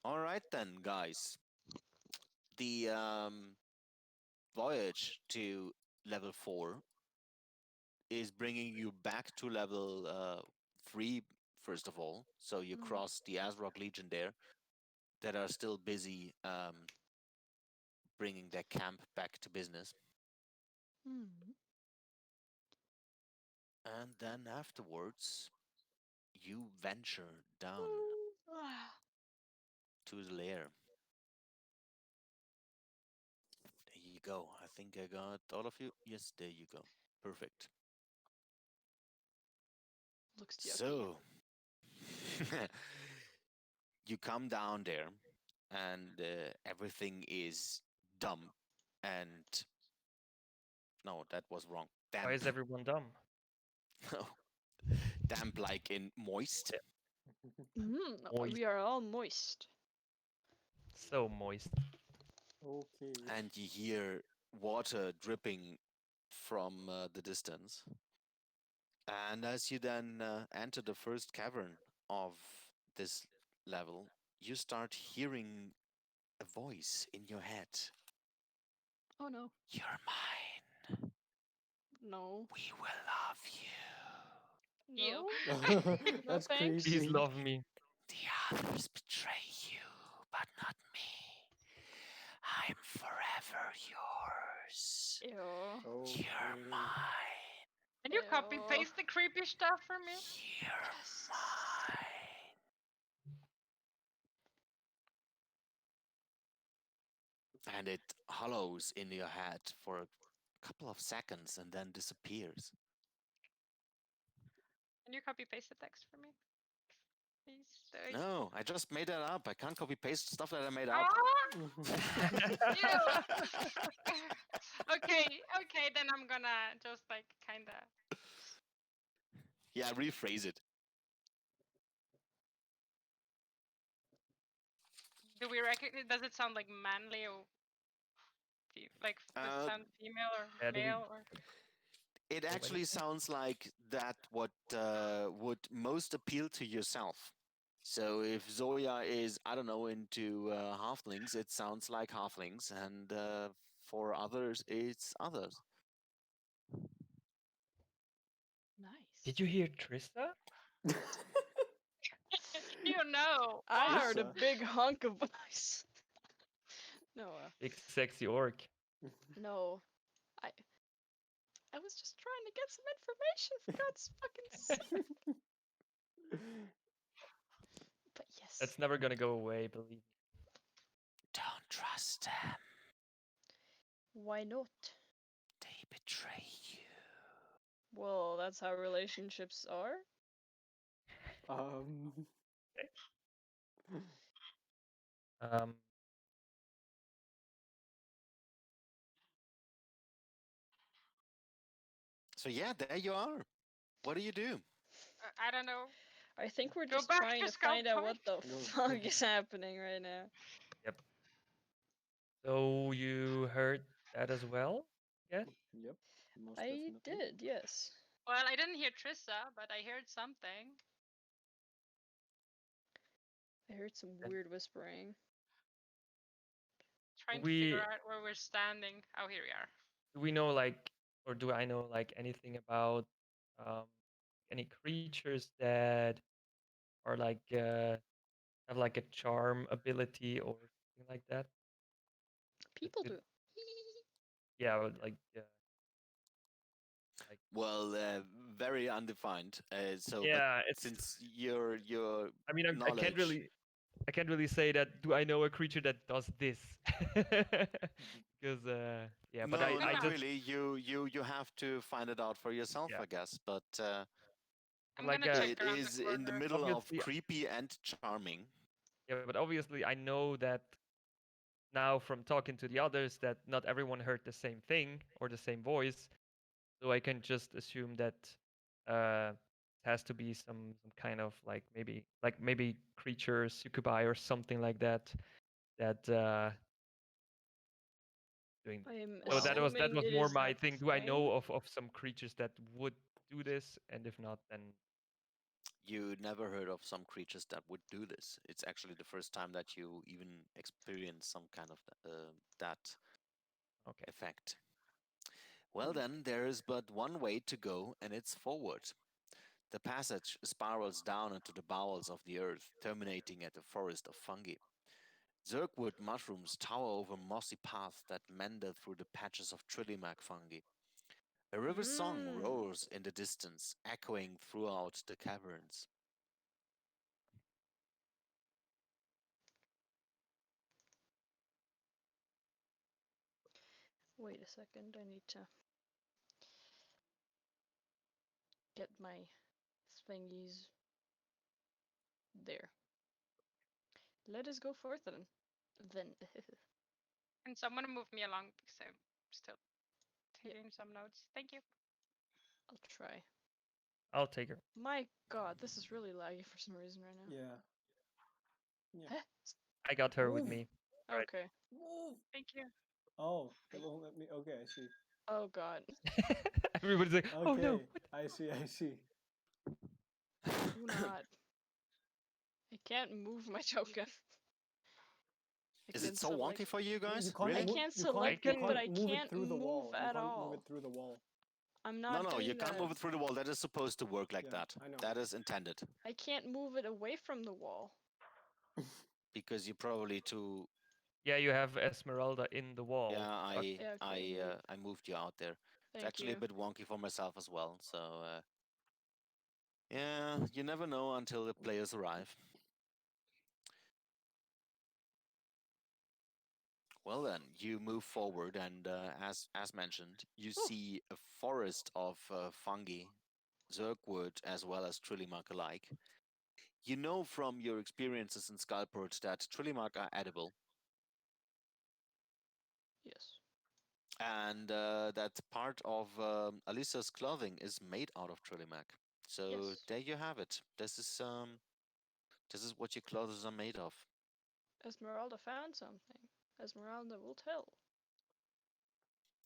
all right then, guys. The voyage to level 4 is bringing you back to level 3, first of all. So you Mm. cross the Azrock Legion there, that are still busy bringing their camp back to business. Hmm. And then afterwards, you venture down to the lair. There you go. I think I got all of you. Yes, there you go. Perfect. Looks yucky. So, you come down there, and everything is dumb and. No, that was wrong. Damp. Why is everyone dumb? Damp like in moist. Moist. We are all moist. So moist. Okay. And you hear water dripping from the distance. And as you then enter the first cavern of this level, you start hearing a voice in your head. Oh no. You're mine. No. We will love you. Ew. No. That's thanks. creepy. Please love me. The others betray you, but not me. I'm forever yours. Ew. Okay. You're mine. Can you copy Ew. paste the creepy stuff for me? You're Yes. mine. And it hollows in your head for a couple of seconds and then disappears. Can you copy paste the text for me? Please. No, I just made that up. I can't copy paste stuff that I made up. Ah! Ew. Okay, then I'm gonna just like kinda. Yeah, rephrase it. Do we recognize? Does it sound like manly or like does it sound female or Yeah, do we- male or? It of actually anything? sounds like that what would most appeal to yourself. So if Zoya is, I don't know, into halflings, it sounds like halflings, and for others, it's others. Nice. Did you hear Trista? You know. I heard a Trista. big hunk of voice. No, Big sexy orc. no. I was just trying to get some information for God's fucking sake. But yes. That's never gonna go away, believe me. Don't trust them. Why not? They betray you. Well, that's how relationships are. um. Um, So yeah, there you are. What do you do? I don't know. I think we're Go just back trying to to find out what Skullport. the Go. fuck is happening right now. Yep. So you heard that as well? Yes. Yep. Most I definitely. did, yes. Well, I didn't hear Trissa, but I heard something. I heard some And weird whispering. Trying to we figure out where we're standing. Oh, here we are. do we know like, or do I know like anything about any creatures that are like have like a charm ability or something like that? People could- do. Yeah, like Well, very undefined. So, but yeah, it's. since your I mean, I knowledge, can't really say that. Do I know a creature that does this? Because yeah, but no, I not just really. You have to find it out for yourself, Yeah. I guess. But I'm like gonna check it around is the in the corner. middle of Obviously- creepy and charming. yeah, but obviously I know that now from talking to the others that not everyone heard the same thing or the same voice, so I can just assume that it has to be some kind of like maybe creature succubi or something like that doing this. I am So that was assuming it more is my not thing. Do I Fang? know of some creatures that would do this? And if not, then You never heard of some creatures that would do this. It's actually the first time that you even experience some kind of that okay. effect. Well, then, there is but one way to go, and it's forward. The passage spirals down into the bowels of the earth, terminating at a forest of fungi. Zerkwood mushrooms tower over mossy paths that meander through the patches of Trillimac fungi. A river song roars in the distance, echoing throughout the caverns. Wait a second, I need to get my thingies there. Let us go forth then. Can someone move me along because I'm still Yeah. taking some notes? Thank you. I'll try. I'll take her. My god, this is really laggy for some reason right now. Yeah. Huh? I got her with Move. me. Right. Okay. Move. Thank you. Oh, it won't let me. Okay, I see. Oh god. Everybody's like, Okay, oh no. I see. I see. Do not. I can't move my token. I Is it can so select- wonky for you guys? You can't Really? I move- can't you can't- select you it, but I move it can't through the wall. move You at can't all. move it through the wall. I'm No, not no, you doing can't that. move it through the wall. That is supposed to work like Yeah, that. I know. That is intended. I can't move it away from the wall. Because you're probably too. Yeah, you have Esmeralda in the wall. Yeah, Yeah, okay, move. I moved you out there. It's Thank actually you. a bit wonky for myself as well. So yeah, you never know until the players arrive. Well then, you move forward, and as mentioned, you see a forest of fungi, Zerkwood as well as Trillimark alike. You know from your experiences in Skullport that Trillimark are edible, Yes. and that part of Alyssa's clothing is made out of Trillimac. So Yes. there you have it. This is what your clothes are made of. Esmeralda found something. Esmeralda will tell.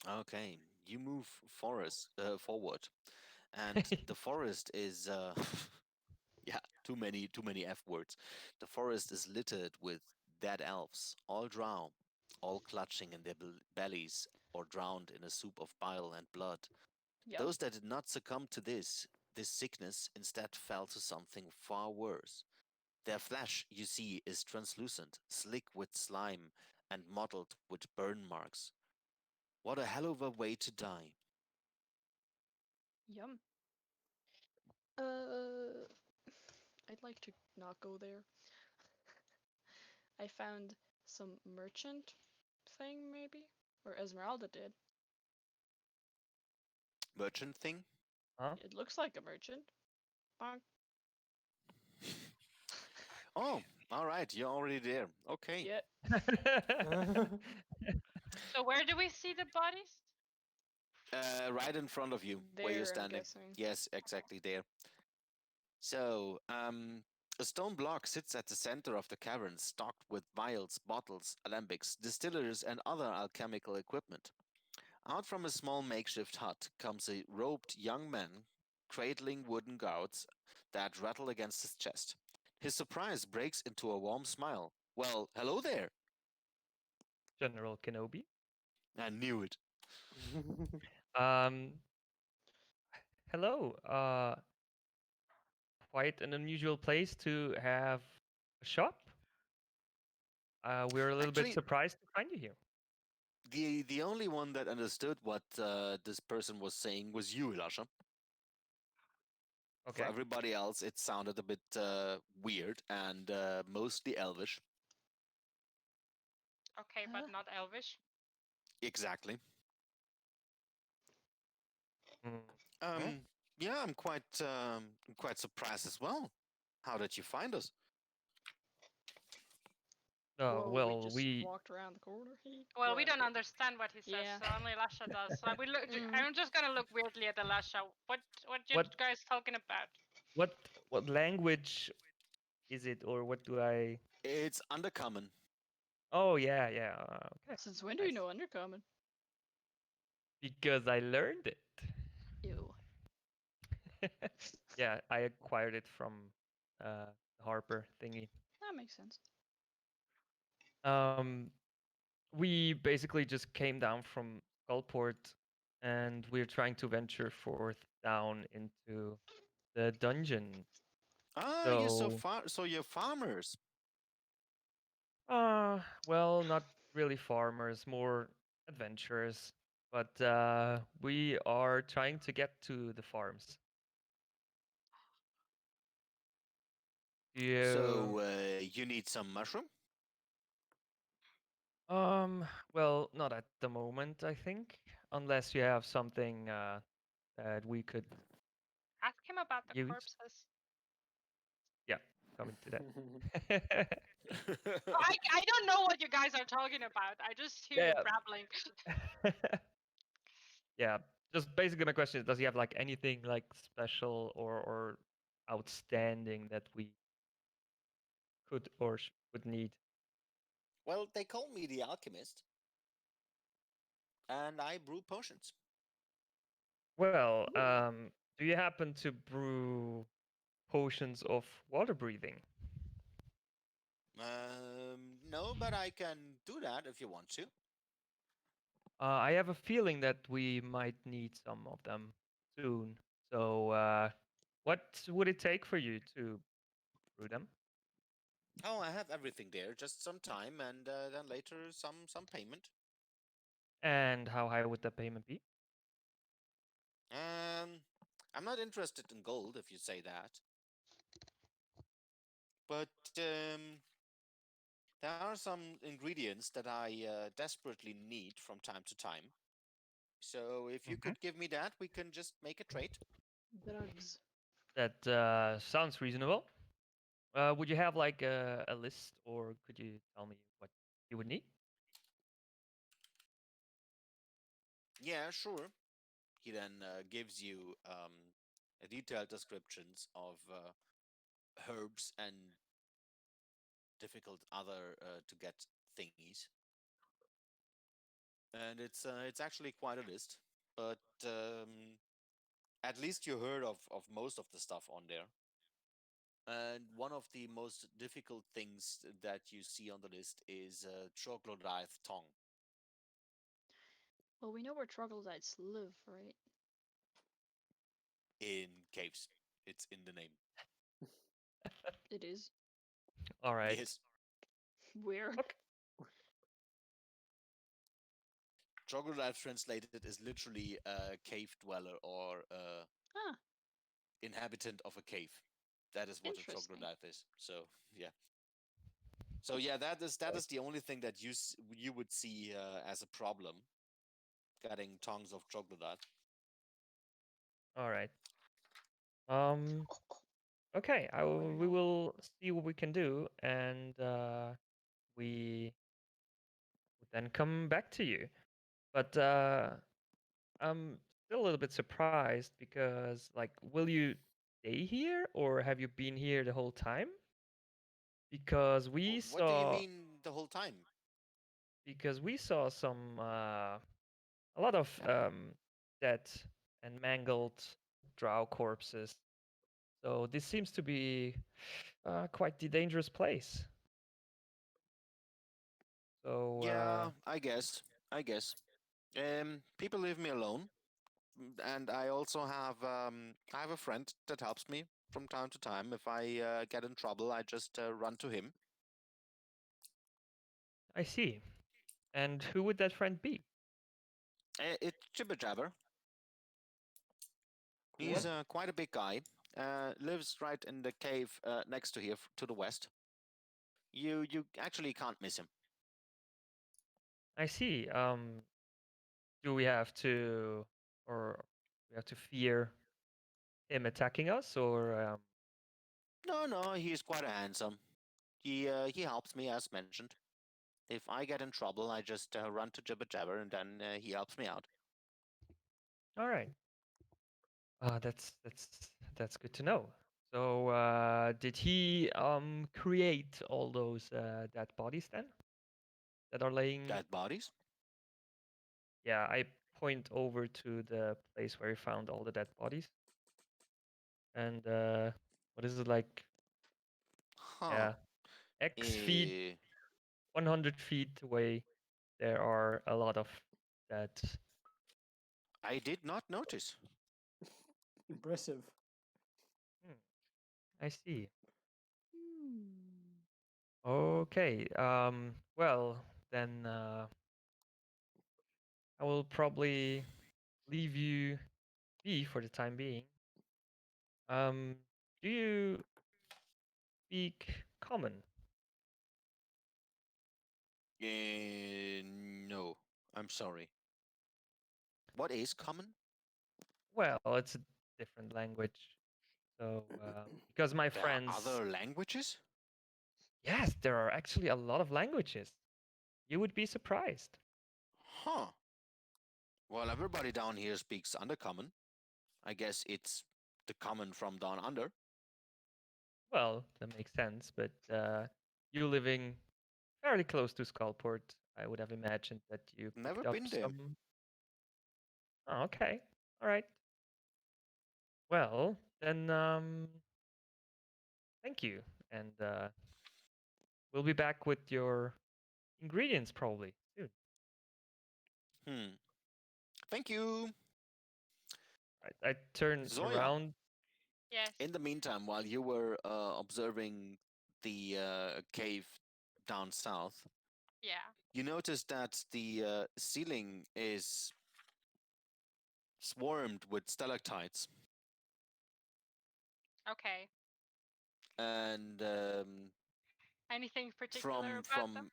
Okay, you move forward, and the forest is yeah, too many F words. The forest is littered with dead elves, all drow, all clutching in their bellies or drowned in a soup of bile and blood. Yum. Those that did not succumb to this sickness instead fell to something far worse. Their flesh, you see, is translucent, slick with slime, and mottled with burn marks. What a hell of a way to die. Yum. I'd like to not go there. I found some merchant thing, maybe? Or Esmeralda did. Merchant thing? Huh? It looks like a merchant. Bonk. Oh, all right, you're already there. Okay. Yeah. So where do we see the bodies? Right in front of you, where you're There, I'm standing. guessing. Yes, exactly there. So, a stone block sits at the center of the cavern, stocked with vials, bottles, alembics, distillers, and other alchemical equipment. Out from a small makeshift hut comes a robed young man, cradling wooden gourds that rattle against his chest. His surprise breaks into a warm smile. Well, hello there. General Kenobi. I knew it. Um, Hello. Quite an unusual place to have a shop. We're a little bit Actually, surprised to find you here. the only one that understood what this person was saying was you, Elisha. For Okay. everybody else, it sounded a bit weird and mostly elvish. Okay, Huh? but not Elvish. Exactly. Mm. Um, yeah, I'm quite surprised as well. How did you find us? Oh, Whoa, we well, just we walked around the corner. Well, we What? don't understand what he says, Yeah. so only Lasha does. So we look. Mhm. I'm just gonna look weirdly at the Lasha. What you What- guys talking about? what language is it, or what do I? It's undercommon. Oh yeah, yeah. Okay. Since when do you Nice. know Undercommon? Because I learned it. Ew. Yeah, I acquired it from the Harper thingy. That makes sense. Um, we basically just came down from Skullport, and we're trying to venture forth down into the dungeon. Ah, you're so So, far. So you're farmers. well, not really farmers, more adventurers. But we are trying to get to the farms. You, So you need some mushroom. well, not at the moment, I think, unless you have something that we could Ask him about the use. corpses. Yeah, coming to that. I don't know what you guys are talking about. I just hear you Yeah. babbling. Yeah, just basically my question is, does he have like anything like special or outstanding that we could or would need? Well, they call me the alchemist, and I brew potions. Well, Ooh. do you happen to brew potions of water breathing? No, but I can do that if you want to. I have a feeling that we might need some of them soon. So, what would it take for you to brew them? Oh, I have everything there. Just some time, and then later some payment. And how high would the payment be? Um, I'm not interested in gold if you say that, but there are some ingredients that I desperately need from time to time. So if you Okay. could give me that, we can just make a trade. Drugs. That sounds reasonable. Would you have like a list, or could you tell me what you would need? Yeah, sure. He then gives you a detailed descriptions of herbs and difficult other to get thingies, and it's actually quite a list. but at least you heard of most of the stuff on there. And one of the most difficult things that you see on the list is troglodyte tongue. Well, we know where troglodytes live, right? In caves. It's in the name. It is. All right. Yes. Where? Okay. Troglodyte translated is literally a cave dweller or Ah, inhabitant of a cave. That is what a interesting. troglodyte is. So yeah. So yeah, that is the only thing that you would see as a problem. Getting tongues of troglodyte. All right. Um. Okay. We will see what we can do, and we will then come back to you. But I'm still a little bit surprised because, like, will you stay here or have you been here the whole time? Because we What do you saw, mean the whole time? some a lot of dead and mangled drow corpses. So this seems to be quite the dangerous place. So Yeah, I guess. I guess. People leave me alone, and I have a friend that helps me from time to time. If I get in trouble, I just run to him. I see. And who would that friend be? It's Jibber Jabber. He's Cool. quite a big guy. Lives right in the cave next to here, to the west. You actually can't miss him. I see. Do we have to, or we have to fear him attacking us, or No, he's quite handsome. He helps me as mentioned. If I get in trouble, I just run to Jibber Jabber, and then he helps me out. all right. That's good to know. So, did he create all those dead bodies then that are laying? Dead bodies? Yeah, I point over to the place where he found all the dead bodies. And what is it like? Huh. Yeah, X feet, Eh, 100 feet away, there are a lot of dead. I did not notice. Impressive. Hmm, I see. Hmm. Okay. Well, then I will probably leave you be for the time being. Um, do you speak common? No, I'm sorry. What is common? Well, it's a different language. So, because my There are friends, other languages? yes, there are actually a lot of languages. You would be surprised. Huh. Well, everybody down here speaks Undercommon. I guess it's the common from down under. Well, that makes sense, but you living fairly close to Skullport, I would have imagined that you Never picked up been there. some. Oh, okay. All right. Well, then, thank you, and we'll be back with your ingredients probably soon. Hmm. Thank you. I turn Zoya, around. Yes. in the meantime, while you were observing the cave down south, Yeah. you noticed that the ceiling is swarmed with stalactites. Okay. And Anything particular from about them? from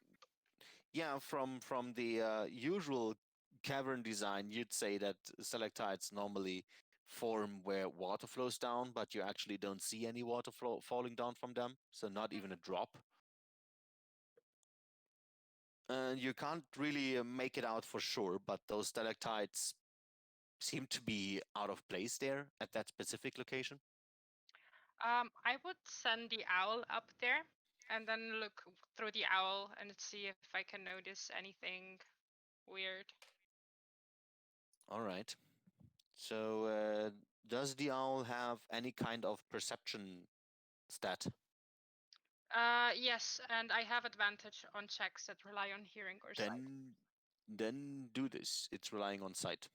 yeah, from the usual cavern design, you'd say that stalactites normally form where water flows down, but you actually don't see any water falling down from them, so not even a Mhm. drop. And you can't really make it out for sure, but those stalactites seem to be out of place there at that specific location. I would send the owl up there and then look through the owl and see if I can notice anything weird. All right. So, does the owl have any kind of perception stat? Yes, and I have advantage on checks that rely on hearing or sight. Then do this. It's relying on sight.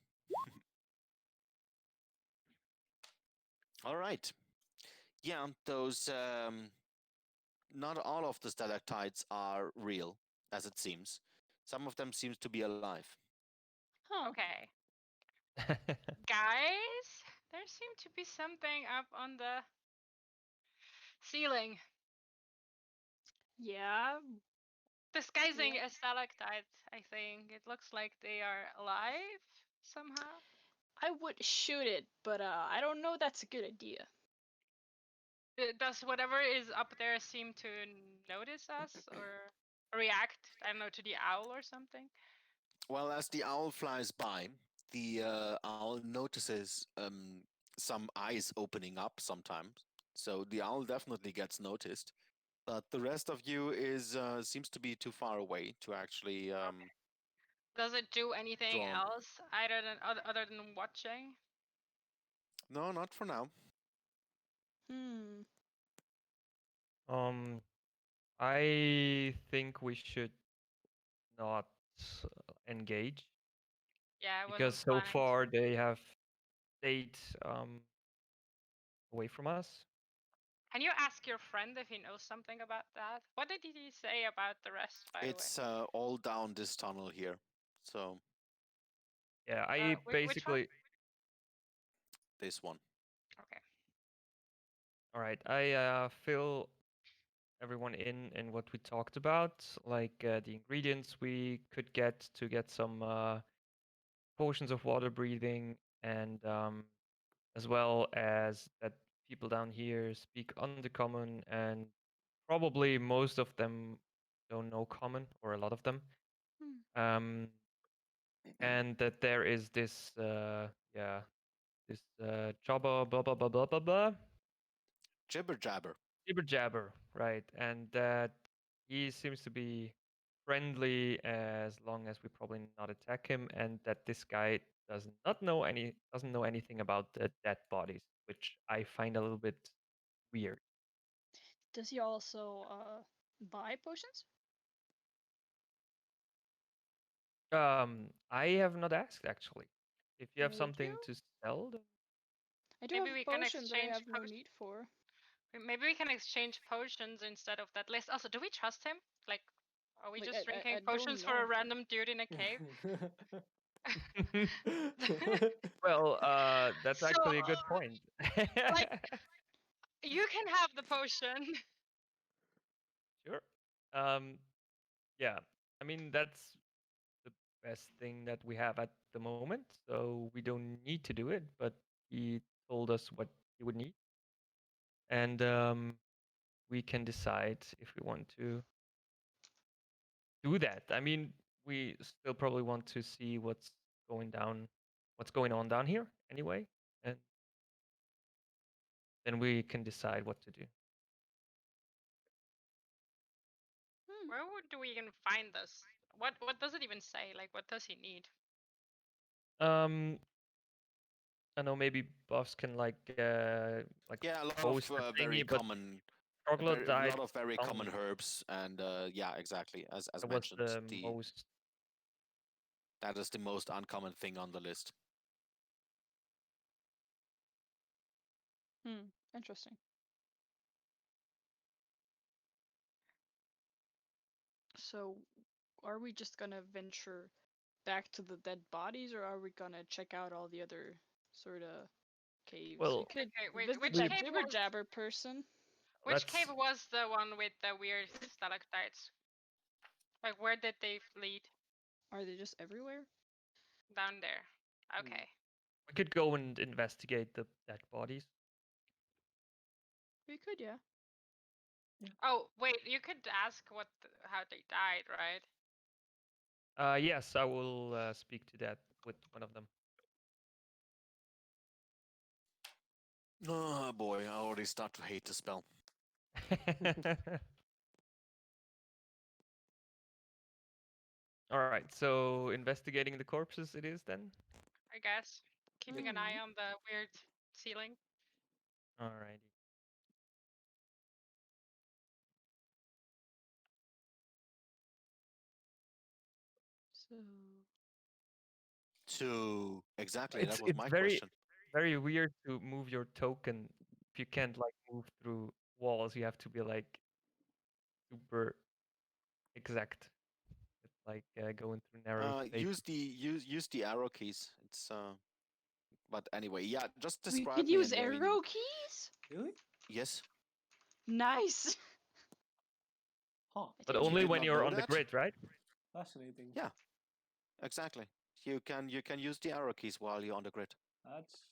All right. Yeah, those not all of the stalactites are real, as it seems. Some of them seems to be alive. Huh. Okay, guys, there seemed to be something up on the ceiling, Yeah. disguising Yeah. as stalactites. I think it looks like they are alive somehow. I would shoot it, but I don't know that's a good idea. Does whatever is up there seem to notice us or react? I don't know, to the owl or something. Well, as the owl flies by, the owl notices some eyes opening up sometimes. So the owl definitely gets noticed. But the rest of you is seems to be too far away to actually Does it do anything draw. else other than watching? No, not for now. Hmm. Um, I think we should not engage Yeah, I because wasn't so planning far to. they have stayed away from us. Can you ask your friend if he knows something about that? What did he say about the rest, by the way? It's all down this tunnel here. So Yeah, I Which one? basically. this one. Okay. All right, I fill everyone in what we talked about, like the ingredients we could get some potions of water breathing, and as well as that people down here speak Undercommon, and probably most of them don't know Common, or a lot of them. Hmm. And that there is this, this Jabba blah blah blah blah blah blah. Jibber jabber. Jibber jabber, right? And that he seems to be friendly as long as we probably not attack him, and that this guy doesn't know anything about the dead bodies, which I find a little bit weird. Does he also buy potions? I have not asked actually. If you have Would you? something to sell, then I do Maybe have we a can potion that I exchange have no need for. Maybe we can exchange potions instead of that list. Also, do we trust him? Like, are we Like, just I drinking don't potions for a know. random dude in a cave? well, that's So, actually a good point. like, you can have the potion. Sure. Yeah. I mean, that's the best thing that we have at the moment, so we don't need to do it. But he told us what he would need, and we can decide if we want to do that. I mean, we still probably want to see what's going on down here anyway, and then we can decide what to do. Hmm. Where do we even find this? What does it even say? Like, what does he need? Um, I know maybe buffs can like Yeah, a lot of post a very thingy, but common, a troglodyte lot of very common tongue, herbs, and yeah, exactly as that was mentioned, the most. that is the most uncommon thing on the list. Hmm. Interesting. So, are we just gonna venture back to the dead bodies, or are we gonna check out all the other sort of caves? We Well, could Okay, wait, visit which that cave jibber was jabber person. which cave that's was the one with the weird stalactites? Like, where did they lead? Are they just everywhere? Down there. Okay. we could go and investigate the dead bodies. We could, yeah. Oh, wait, you could ask how they died, right? Yes, I will speak to that with one of them. Oh boy, I already start to hate the spell. All right, so investigating the corpses it is then. I guess. keeping an eye on the weird ceiling. Alrighty. So Exactly, that was It's my very question. very weird to move your token if you can't like move through walls. You have to be like super exact. It's like going through narrow spaces. Use the arrow keys. It's but anyway, yeah, just we describe can me use and I mean, arrow keys. Really? yes. Nice. Huh. I But didn't You only know. did when not you're know on the that? grid, right? Fascinating. Yeah, exactly. You can use the arrow keys while you're on the grid. That's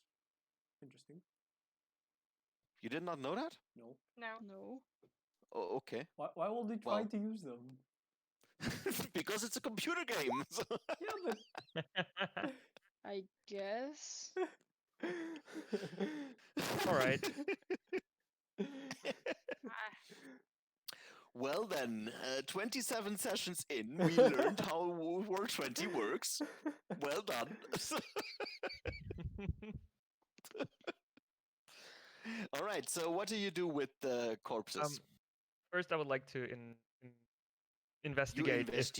interesting. You did not know that? No. No. No. Oh, okay. Why will they try Well. to use them? Because it's a computer game. Yeah, but I guess. All right. Ah, Well then, 27 sessions in, we learned how War 20 works. Well done. All right, so what do you do with the corpses? First, I would like to You investigate if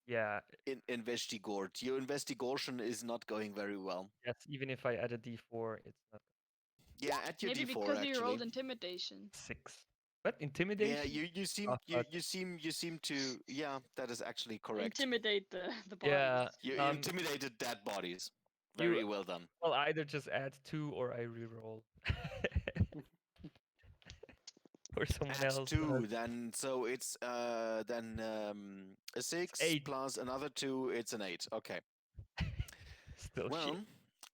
yeah, investigate. Your investigation is not going very well. yes, even if I add a D4, it's not Yeah, at your Maybe D4 because of your actually. old intimidation. 6. What intimidation? Yeah, you seem Oh, fuck. you seem to, yeah, that is actually correct. Intimidate the bodies. Yeah. You intimidated dead bodies. You- Very well done. Well, either just add 2 or I reroll. Or someone Add else. 2, then so it's then a 6 8. plus another 2, it's an 8. Okay. Still Well, shit.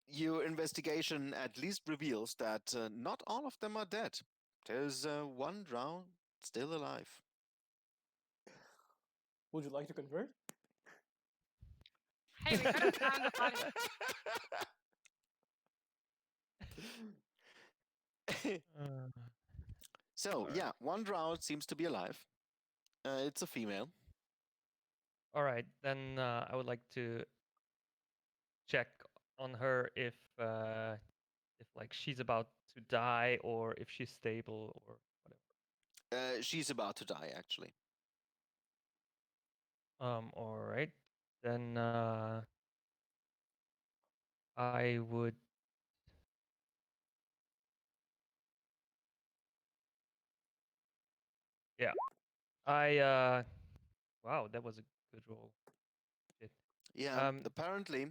your investigation at least reveals that not all of them are dead. There's one drowned still alive. would you like to convert? hey, we could have found the body. Uh, So Alright. yeah, one drowned seems to be alive. It's a female. All right, then I would like to check on her if like she's about to die or if she's stable or whatever. She's about to die actually. All right. Then I would yeah. Wow, that was a good roll. Shit. Yeah, apparently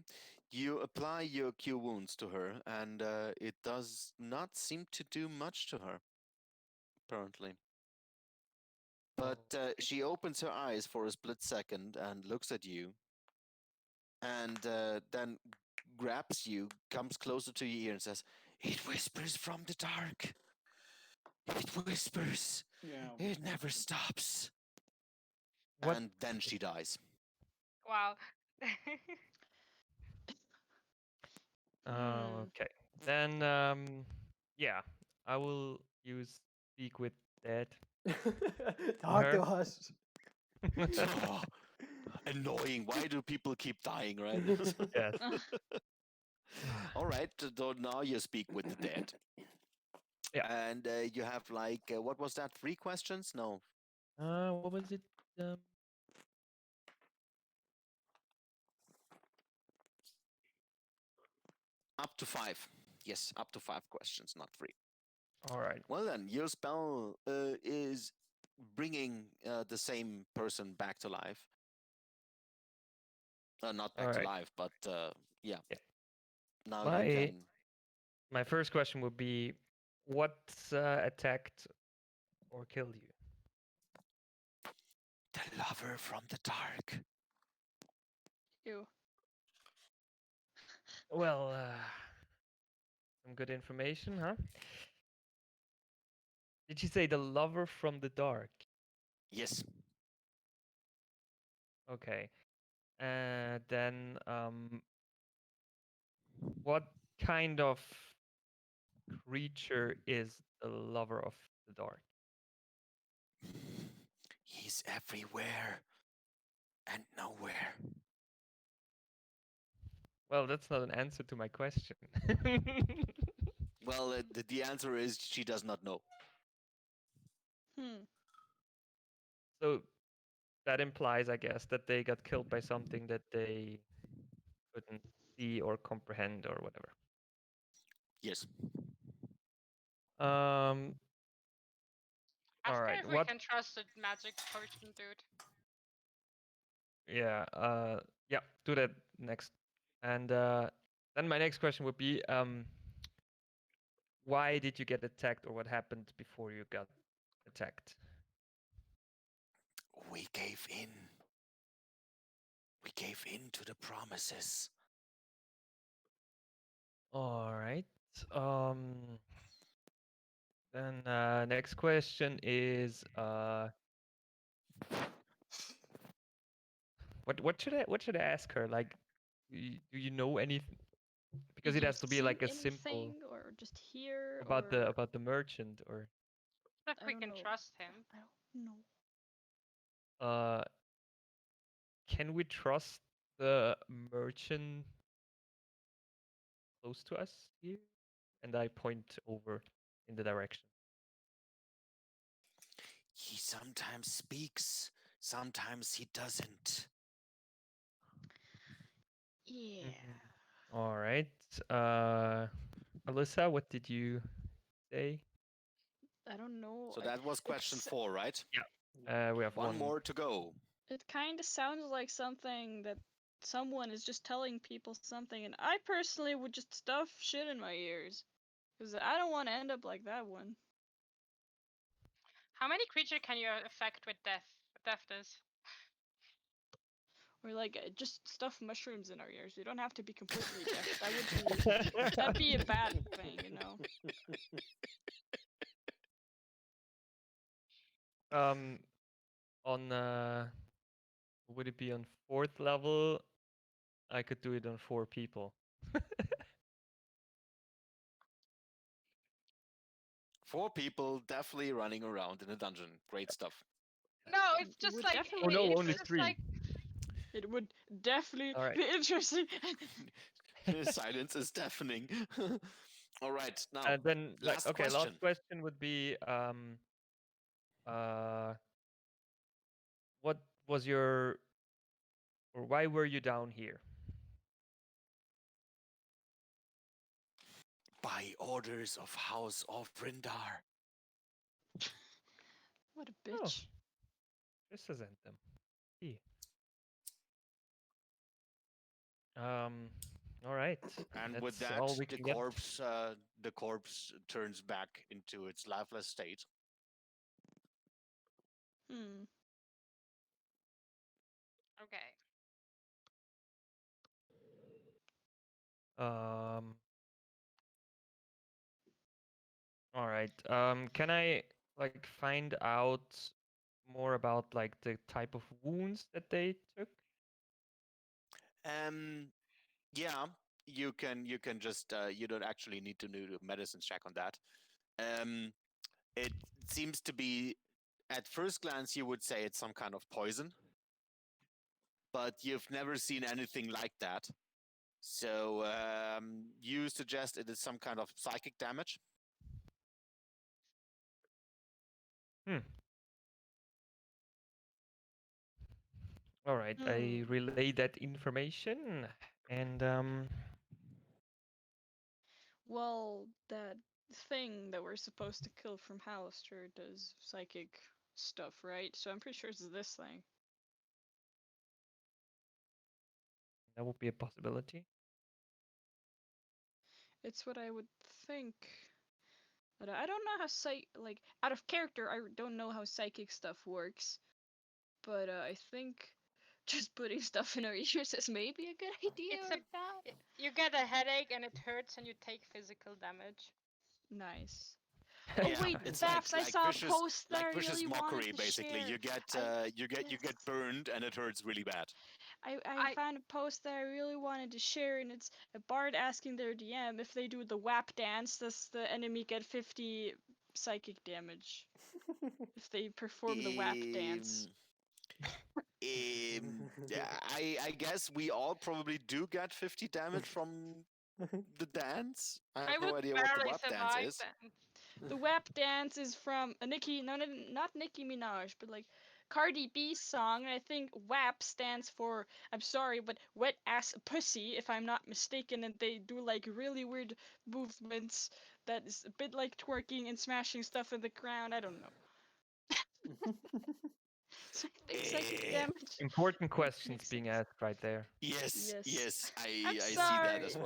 you apply your cure wounds to her and it does not seem to do much to her. Apparently. But she opens her eyes for a split second and looks at you and then grabs you, comes closer to your ear and says, "It whispers from the dark. It whispers. Yeah. It never stops." What? And then she dies. Wow. Okay. Then yeah, I will use speak with dead. Talk to her. us. Oh, annoying. Why do people keep dying, right? Yes. All right, so now you speak with the dead. Yeah. And you have like, what was that? 3 questions? No. What was it? Up to 5. Yes, up to 5 questions, not 3. All right. Well then, your spell is bringing the same person back to life. Not back to life, but yeah. Now you can. My first question would be, what attacked or killed you? The lover from the dark. Ew. Well, some good information, huh? Did you say the lover from the dark? Yes. Okay. Then, what kind of creature is the lover of the dark? He's everywhere and nowhere. Well, that's not an answer to my question. Well, the answer is she does not know. So that implies, I guess, that they got killed by something that they couldn't see or comprehend or whatever. Yes. All Ask her right. if we can trust the magic potion dude. Yeah. Yeah. Do that next. And then my next question would be, why did you get attacked, or what happened before you got attacked? We gave in. We gave in to the promises. All right. Then next question is what should I ask her? Like, do you know anything? Because Did it you has to be see like a anything, simple or just hear, about or the merchant, or If I we don't can know. trust him. I don't know. can we trust the merchant close to us here? And I point over in the direction. He sometimes speaks, sometimes he doesn't. Yeah. All right. Alyssa, what did you say? I don't know. So that was question 4, right? Yeah. We have One more to go. It kind of sounds like something that someone is just telling people something, and I personally would just stuff shit in my ears, because I don't want to end up like that one. How many creature can you affect with deafness? Or like just stuff mushrooms in our ears. We don't have to be completely deaf. That'd be a bad thing, you know. On would it be on 4th level? I could do it on 4 people. 4 people definitely running around in a dungeon. Great stuff. No, it's It just would like definitely no, it's only just 3. like It would definitely All right. be interesting. Silence is deafening. All right, now And then last last question. question would be what was your, or why were you down here? By orders of House of Rindar. What a Oh. bitch. Represent them. See. All right. And with That's that, all we the can get. corpse turns back into its lifeless state. okay. All right. Can I like find out more about like the type of wounds that they took? Yeah, you can just you don't actually need to do a medicine check on that. It seems to be, at first glance, you would say it's some kind of poison, but you've never seen anything like that. So you suggest it is some kind of psychic damage? All right. I relay that information, and Well, that thing that we're supposed to kill from Hallister does psychic stuff, right? So I'm pretty sure it's this thing. that would be a possibility. It's what I would think. But I don't know how like out of character, I don't know how psychic stuff works. But I think just putting stuff in our ears is maybe a good idea It's right now. you get a headache and it hurts and you take physical damage. Nice. Yeah, Oh wait, it's Babs, I saw a post that I vicious really mockery. wanted to Basically, share. you get burned and it hurts really bad. I found a post that I really wanted to share, and it's a bard asking their DM if they do the WAP dance, does the enemy get 50 psychic damage if they perform the WAP dance. Yeah, I guess we all probably do get 50 damage from the dance. I have I no would idea what the barely WAP dance survive is. then. The WAP dance is from a Nicki, no, not Nicki Minaj, but like Cardi B's song. And I think WAP stands for, I'm sorry, but wet ass pussy, if I'm not mistaken. And they do like really weird movements that is a bit like twerking and smashing stuff in the ground. I don't know. So I think psychic Eh, damage. Important questions makes being sense. asked right there. Yes, Yes. yes, I'm I see that as sorry.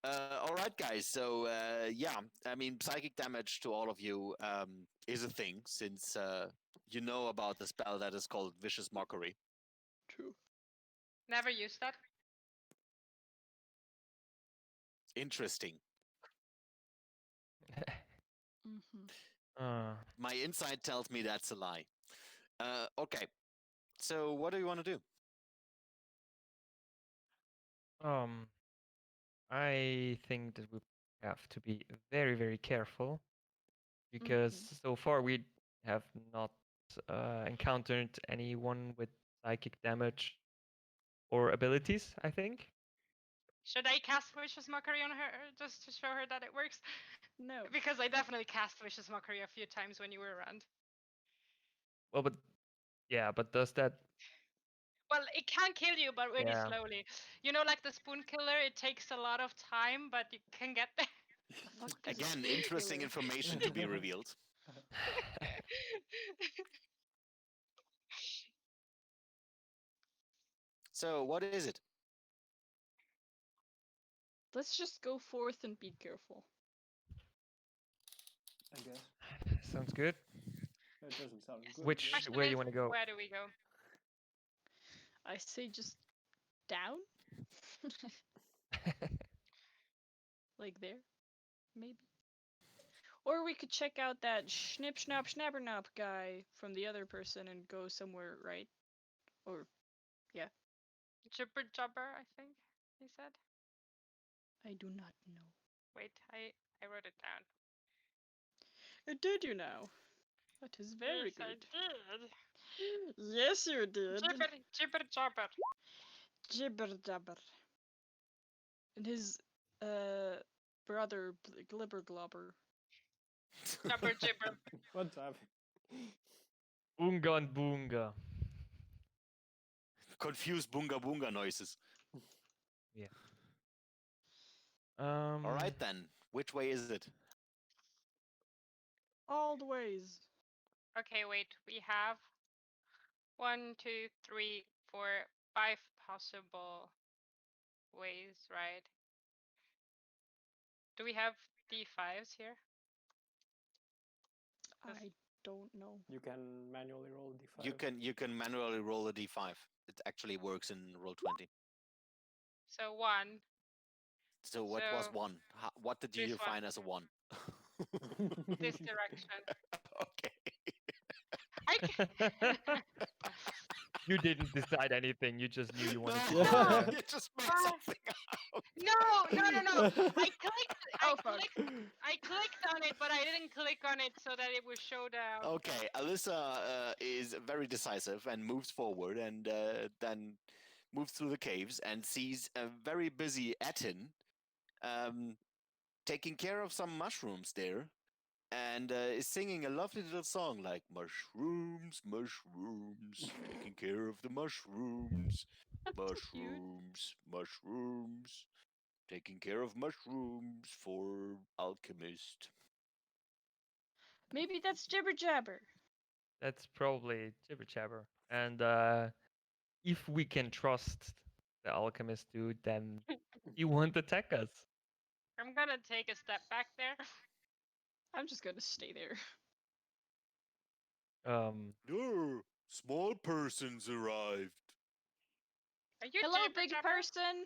well. All right, guys. So yeah, I mean, psychic damage to all of you is a thing since you know about the spell that is called Vicious Mockery. True. Never used that. Interesting. Mm-hmm. My insight tells me that's a lie. Okay. So what do you want to do? Um, I think that we have to be very, very careful because so far we have not encountered anyone with psychic damage or abilities, I think. Should I cast Vicious Mockery on her just to show her that it works? No. Because I definitely cast Vicious Mockery a few times when you were around. Well, but yeah, but does that? Well, it can kill you, but really Yeah. slowly. You know, like the spoon killer, it takes a lot of time, but you can get there. The fuck is a Again, spoon interesting killer? information to be revealed. So what is it? Let's just go forth and be careful. I guess. Sounds good. That doesn't sound good. Which Question way is, you want to go? where do we go? I say just down? Like there? Maybe. Or we could check out that Schnip Schnapp Schnappernop guy from the other person and go somewhere, right? Or, yeah. Jibber Jabber, I think he said. I do not know. Wait, I wrote it down. Did you now? That is very Yes, good. I did. Yes, you did. Jibber Jabber. Jibber jabber. And his, brother, Glibber Globber. Jabber Jibber. What's up? Boonga and Boonga. Confused bunga bunga noises. All right then. Which way is it? All the ways. Okay, wait. We have 1, 2, 3, 4, 5 possible ways, right? Do we have D5s here? I don't know. You can manually roll a d5. You can manually roll a d5. It actually works in Roll20. So 1. So what was So, 1? What did you this one. define as a 1? This direction. Okay. I can... You didn't decide anything. You just knew you wanted to. No, Yeah. you just made Ah. something up. No. I Oh, fuck. clicked on it, but I didn't click on it so that it would show the... Okay, Alyssa is very decisive and moves forward and then moves through the caves and sees a very busy Etin taking care of some mushrooms there and is singing a lovely little song like mushrooms, mushrooms, taking care of the mushrooms, That's so cute. mushrooms, mushrooms, taking care of mushrooms for alchemist. Maybe that's Jibber Jabber. That's probably Jibber Jabber. And if we can trust the alchemist dude, then he won't attack us. I'm gonna take a step back there. I'm just gonna stay there. Small persons arrived. Are you Hello, Jibber big Jabber? person.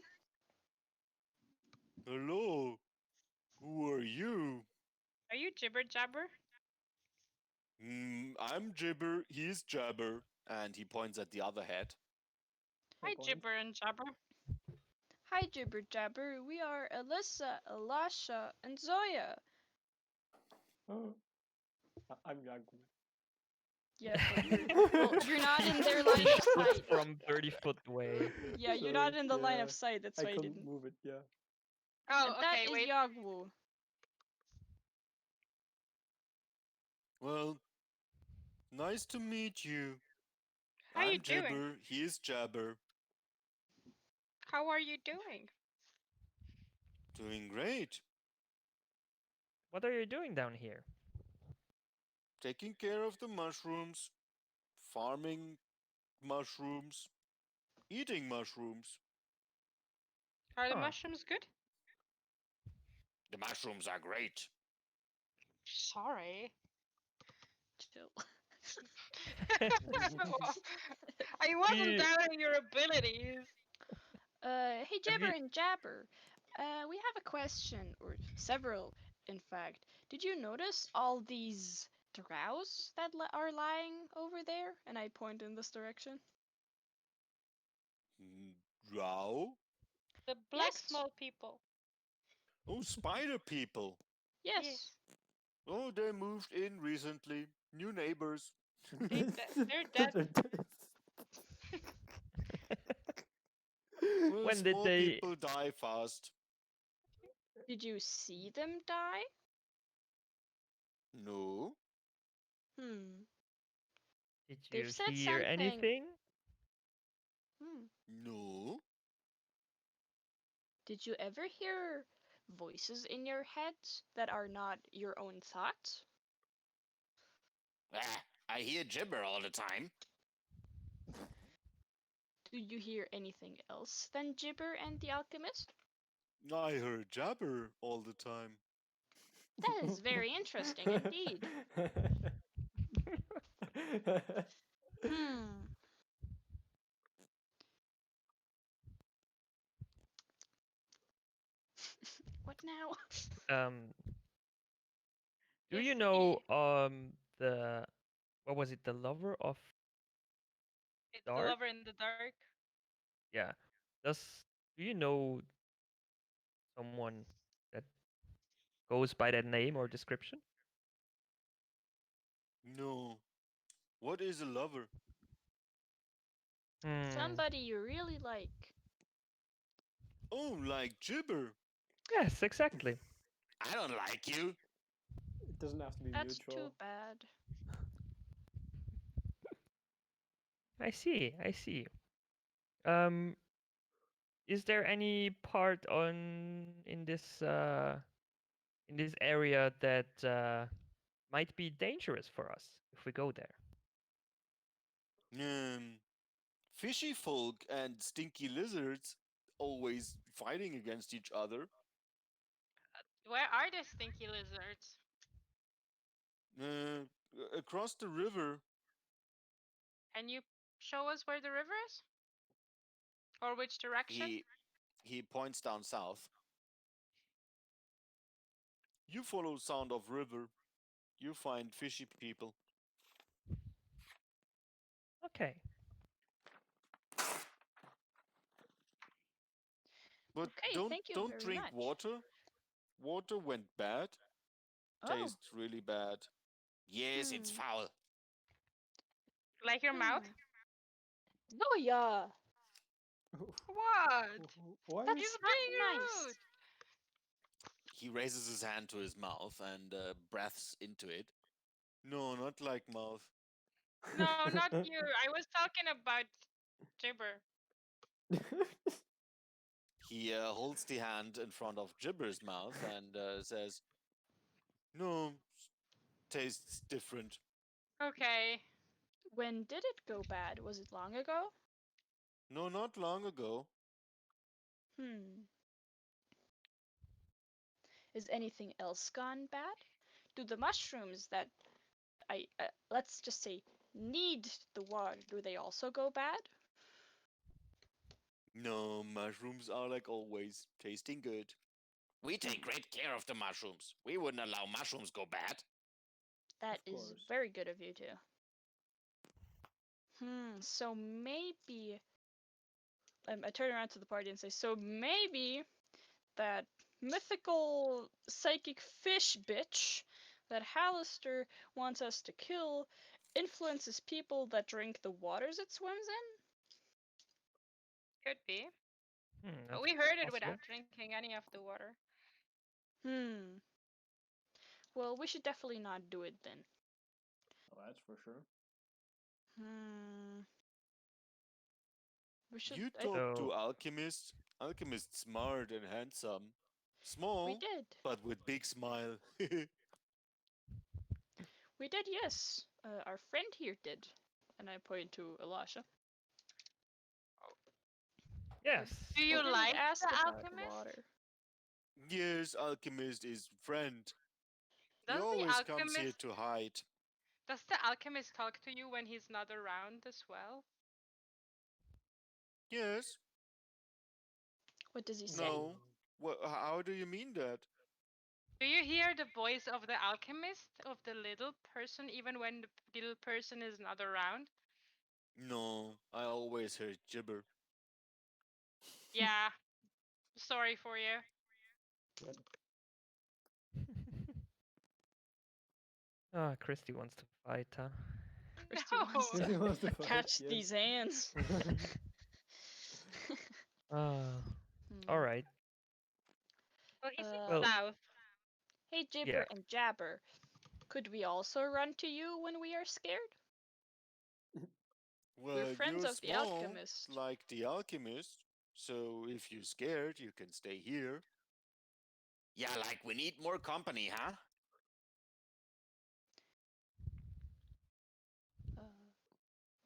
Hello, who are you? Are you Jibber Jabber? I'm Jibber, he's Jabber. And he points at the other head. Hi, point. Jibber and Jabber. Hi, Jibber Jabber. We are Alyssa, Elisha, and Zoya. Oh. I'm Jaguar. Yeah, but you're not in their line of sight. From 30-foot away. Yeah, you're Sorry, not in the line yeah. of sight. That's I why I couldn't didn't. move it. Yeah. Oh, And that okay, is wait. Yagwu. Well, nice to meet you. How you I'm doing? Jibber, he is Jabber. How are you doing? Doing great. What are you doing down here? Taking care of the mushrooms, farming mushrooms, eating mushrooms. Are the Huh. mushrooms good? The mushrooms are great. Sorry. Chill. I wasn't you- doubting your abilities. Hey Have Jabber you- and Jabber, we have a question, or several, in fact. Did you notice all these drows that are lying over there? And I point in this direction. Drow? The black Yes. small people. Oh, spider people. Yes. Oh, they moved in recently. New neighbors. They're dead. Well, When did small they? people die fast. Did you see them die? No. Hmm. Did They've you said hear something. anything? No. Did you ever hear voices in your head that are not your own thoughts? Ah, I hear Jibber all the time. Do you hear anything else than Gibber and the Alchemist? I heard Jabber all the time. That is very interesting indeed. Hmm. What now? Do Is you know the what was it? The lover of it's the dark? lover in the dark? Yeah. Does do you know someone that goes by that name or description? No. What is a lover? Somebody you really like. Oh, like Jibber. Yes, exactly. I don't like you. It doesn't have to be That's too mutual. bad. I see. I see. Um, is there any part in this area that might be dangerous for us if we go there? Fishy folk and stinky lizards always fighting against each other. Where are the stinky lizards? Uh, Across the river. Can you show us where the river is? Or which direction? He points down south. You follow sound of river. You find fishy people. Okay. But Okay, thank you don't very drink much. water. Water went bad. Oh. Tastes really bad. Yes, it's Hmm. foul. Like your mouth? Oh yeah. What? Why? That's He's not being nice. rude. He raises his hand to his mouth and breathes into it. No, not like mouth. No, not you. I was talking about Gibber. He holds the hand in front of Gibber's mouth and says, "No, tastes different." Okay. When did it go bad? Was it long ago? No, not long ago. Hmm. Is anything else gone bad? Do the mushrooms that let's just say need the water, do they also go bad? No, mushrooms are like always, tasting good. We take great care of the mushrooms. We wouldn't allow mushrooms go bad. That Of is course. very good of you two. So maybe I turn around to the party and say, so maybe that mythical psychic fish bitch that Hallister wants us to kill influences people that drink the waters it swims Could be. But That's we heard it possible. without drinking any of the water. in? Well, we should definitely not do it then. Oh, that's for sure. Hmm. We should. You I- talk to So- alchemist. Alchemist smart and handsome. Small, we did. but with big smile. We did, yes. Our friend here did. And I point to Elisha. Yes. Do you We didn't like ask the about alchemist? water. Yes, alchemist is friend. He Does the always comes here alchemist to hide. does the alchemist talk to you when he's not around as well? Yes. What does he say? No. What? How do you mean that? Do you hear the voice of the alchemist, of the little person, even when the little person is not around? No, I always hear gibber. Yeah. Sorry for you. Christy wants to fight, huh? Christy No. wants to He wants to fight, catch yes. these hands. All Hmm. right. Well, he's Uh, in south. Hey, Jibber Yeah. and Jabber. Could we also run to you when we are scared? Well, friends you're of the small, alchemist. like the alchemist. So if you're scared, you can stay here. Yeah, like we need more company, huh?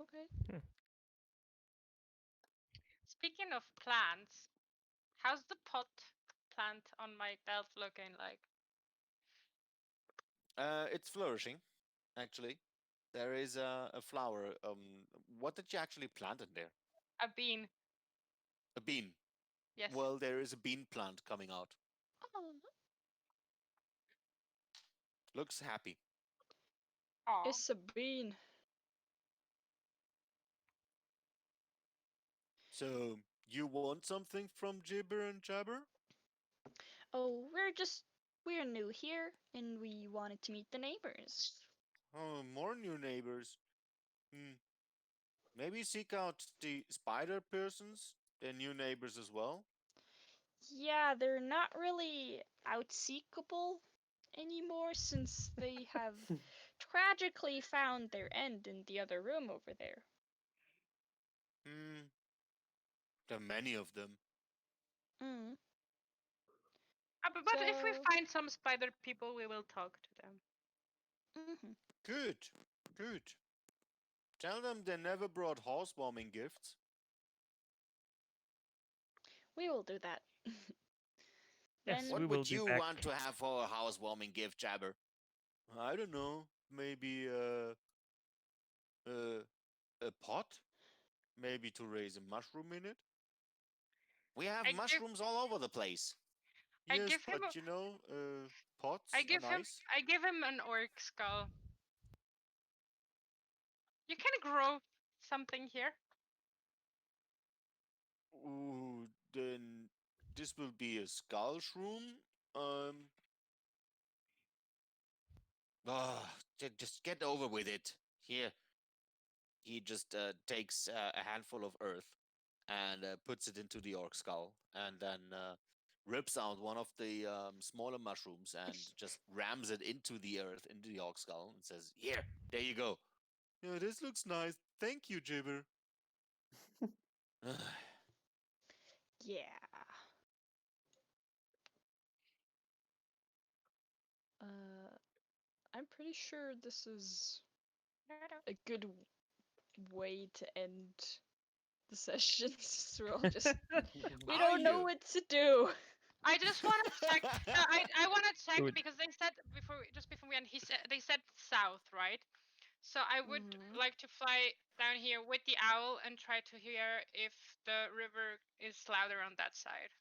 Okay. Speaking of plants, how's the pot plant on my belt looking like? It's flourishing, actually. There is a flower. What did you actually plant in there? A bean. A bean. Yes. Well, there is a bean plant coming out. Oh, Looks happy. Aw. it's a bean. So, you want something from Jibber and Jabber? Oh, we're new here and we wanted to meet the neighbors. Oh, more new neighbors. Hmm. Maybe seek out the spider persons, their new neighbors as well. Yeah, they're not really outseekable anymore since they have tragically found their end in the other room over there. Hmm. There are many of them. Mm. But if we So- find some spider people, we will talk to them. Mhm. Good. Good. Tell them they never brought housewarming gifts. We will do that. Yes, Then- What we will would be you back. want to have for a housewarming gift, Jabber? I don't know. Maybe a pot? Maybe to raise a mushroom in it? We have I give- mushrooms all over the place. I Yes, give him but a- you know, pots I are give him nice. I give him an orc skull. You can grow something here. Ooh, then this will be a skull shroom. Um, just get over with it. Here, he just takes a handful of earth and puts it into the orc skull, and then rips out one of the smaller mushrooms and just rams it into the earth, into the orc skull, and says, "Here, there you go." Yeah, this looks nice. Thank you, Jibber. Yeah. I'm pretty sure this is a good way to end the sessions. We're all just we Are don't know you? what to do. I just want to check. I want to check Good. because they said just before we end, they said south, right? So I would Mhm. like to fly down here with the owl and try to hear if the river is louder on that side.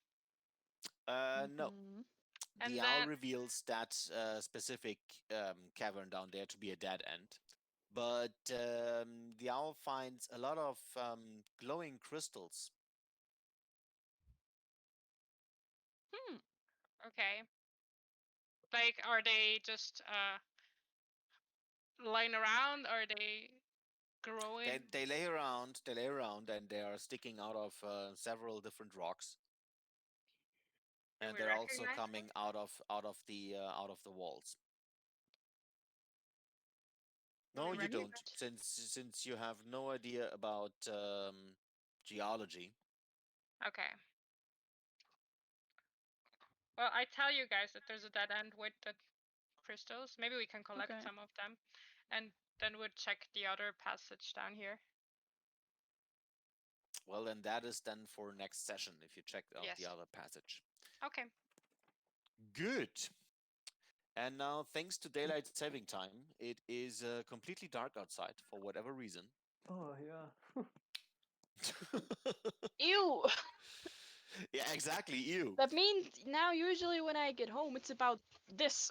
No. Mhm. And The owl then- reveals that specific cavern down there to be a dead end. But the owl finds a lot of glowing crystals. Okay. Like, are they just lying around, or are they growing? They lay around, and they are sticking out of several different rocks, Do and we they're also recognize them? coming out of the walls. Do No, we you don't, recognize- since you have no idea about geology. Okay. Well, I tell you guys that there's a dead end with the crystals. Maybe we can collect Okay. some of them, and then we'll check the other passage down here. Well, then that is then for next session if you check out the Yes. other passage. Okay. Good. And now, thanks to daylight saving time, it is completely dark outside for whatever reason. Oh yeah. Ew! Yeah, exactly. You. That means now usually when I get home it's about this.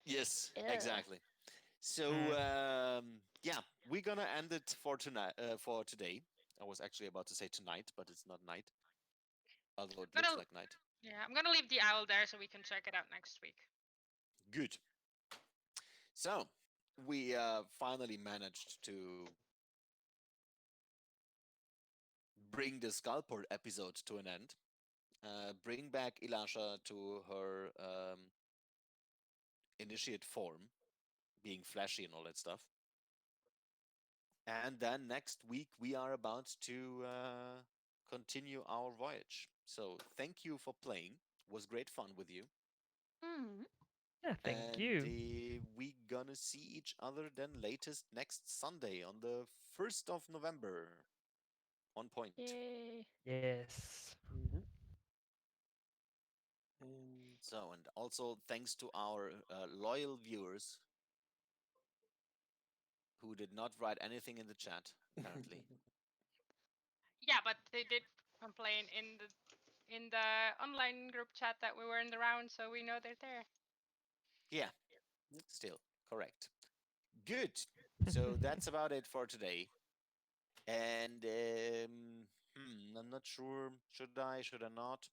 Yes, Ugh. exactly. So yeah, we're gonna end it for tonight. For today, I was actually about to say tonight, but it's not night, although it I'm looks gonna, like night. yeah, I'm gonna leave the owl there so we can check it out next week. Good. So we finally managed to bring the Skullport episode to an end. Bring back Elisha to her initiate form, being flashy and all that stuff. And then next week we are about to continue our voyage. So thank you for playing. It was great fun with you. Hmm. Yeah, thank And you. we gonna see each other then latest next Sunday on the 1st of November. On point. Yay. Yes. Mhm. And So, and also thanks to our loyal viewers who did not write anything in the chat, apparently. Yeah, but they did complain in the online group chat that we were in the round, so we know they're there. Yeah, still correct. Good. So that's about it for today. And I'm not sure. Should I? Should I not?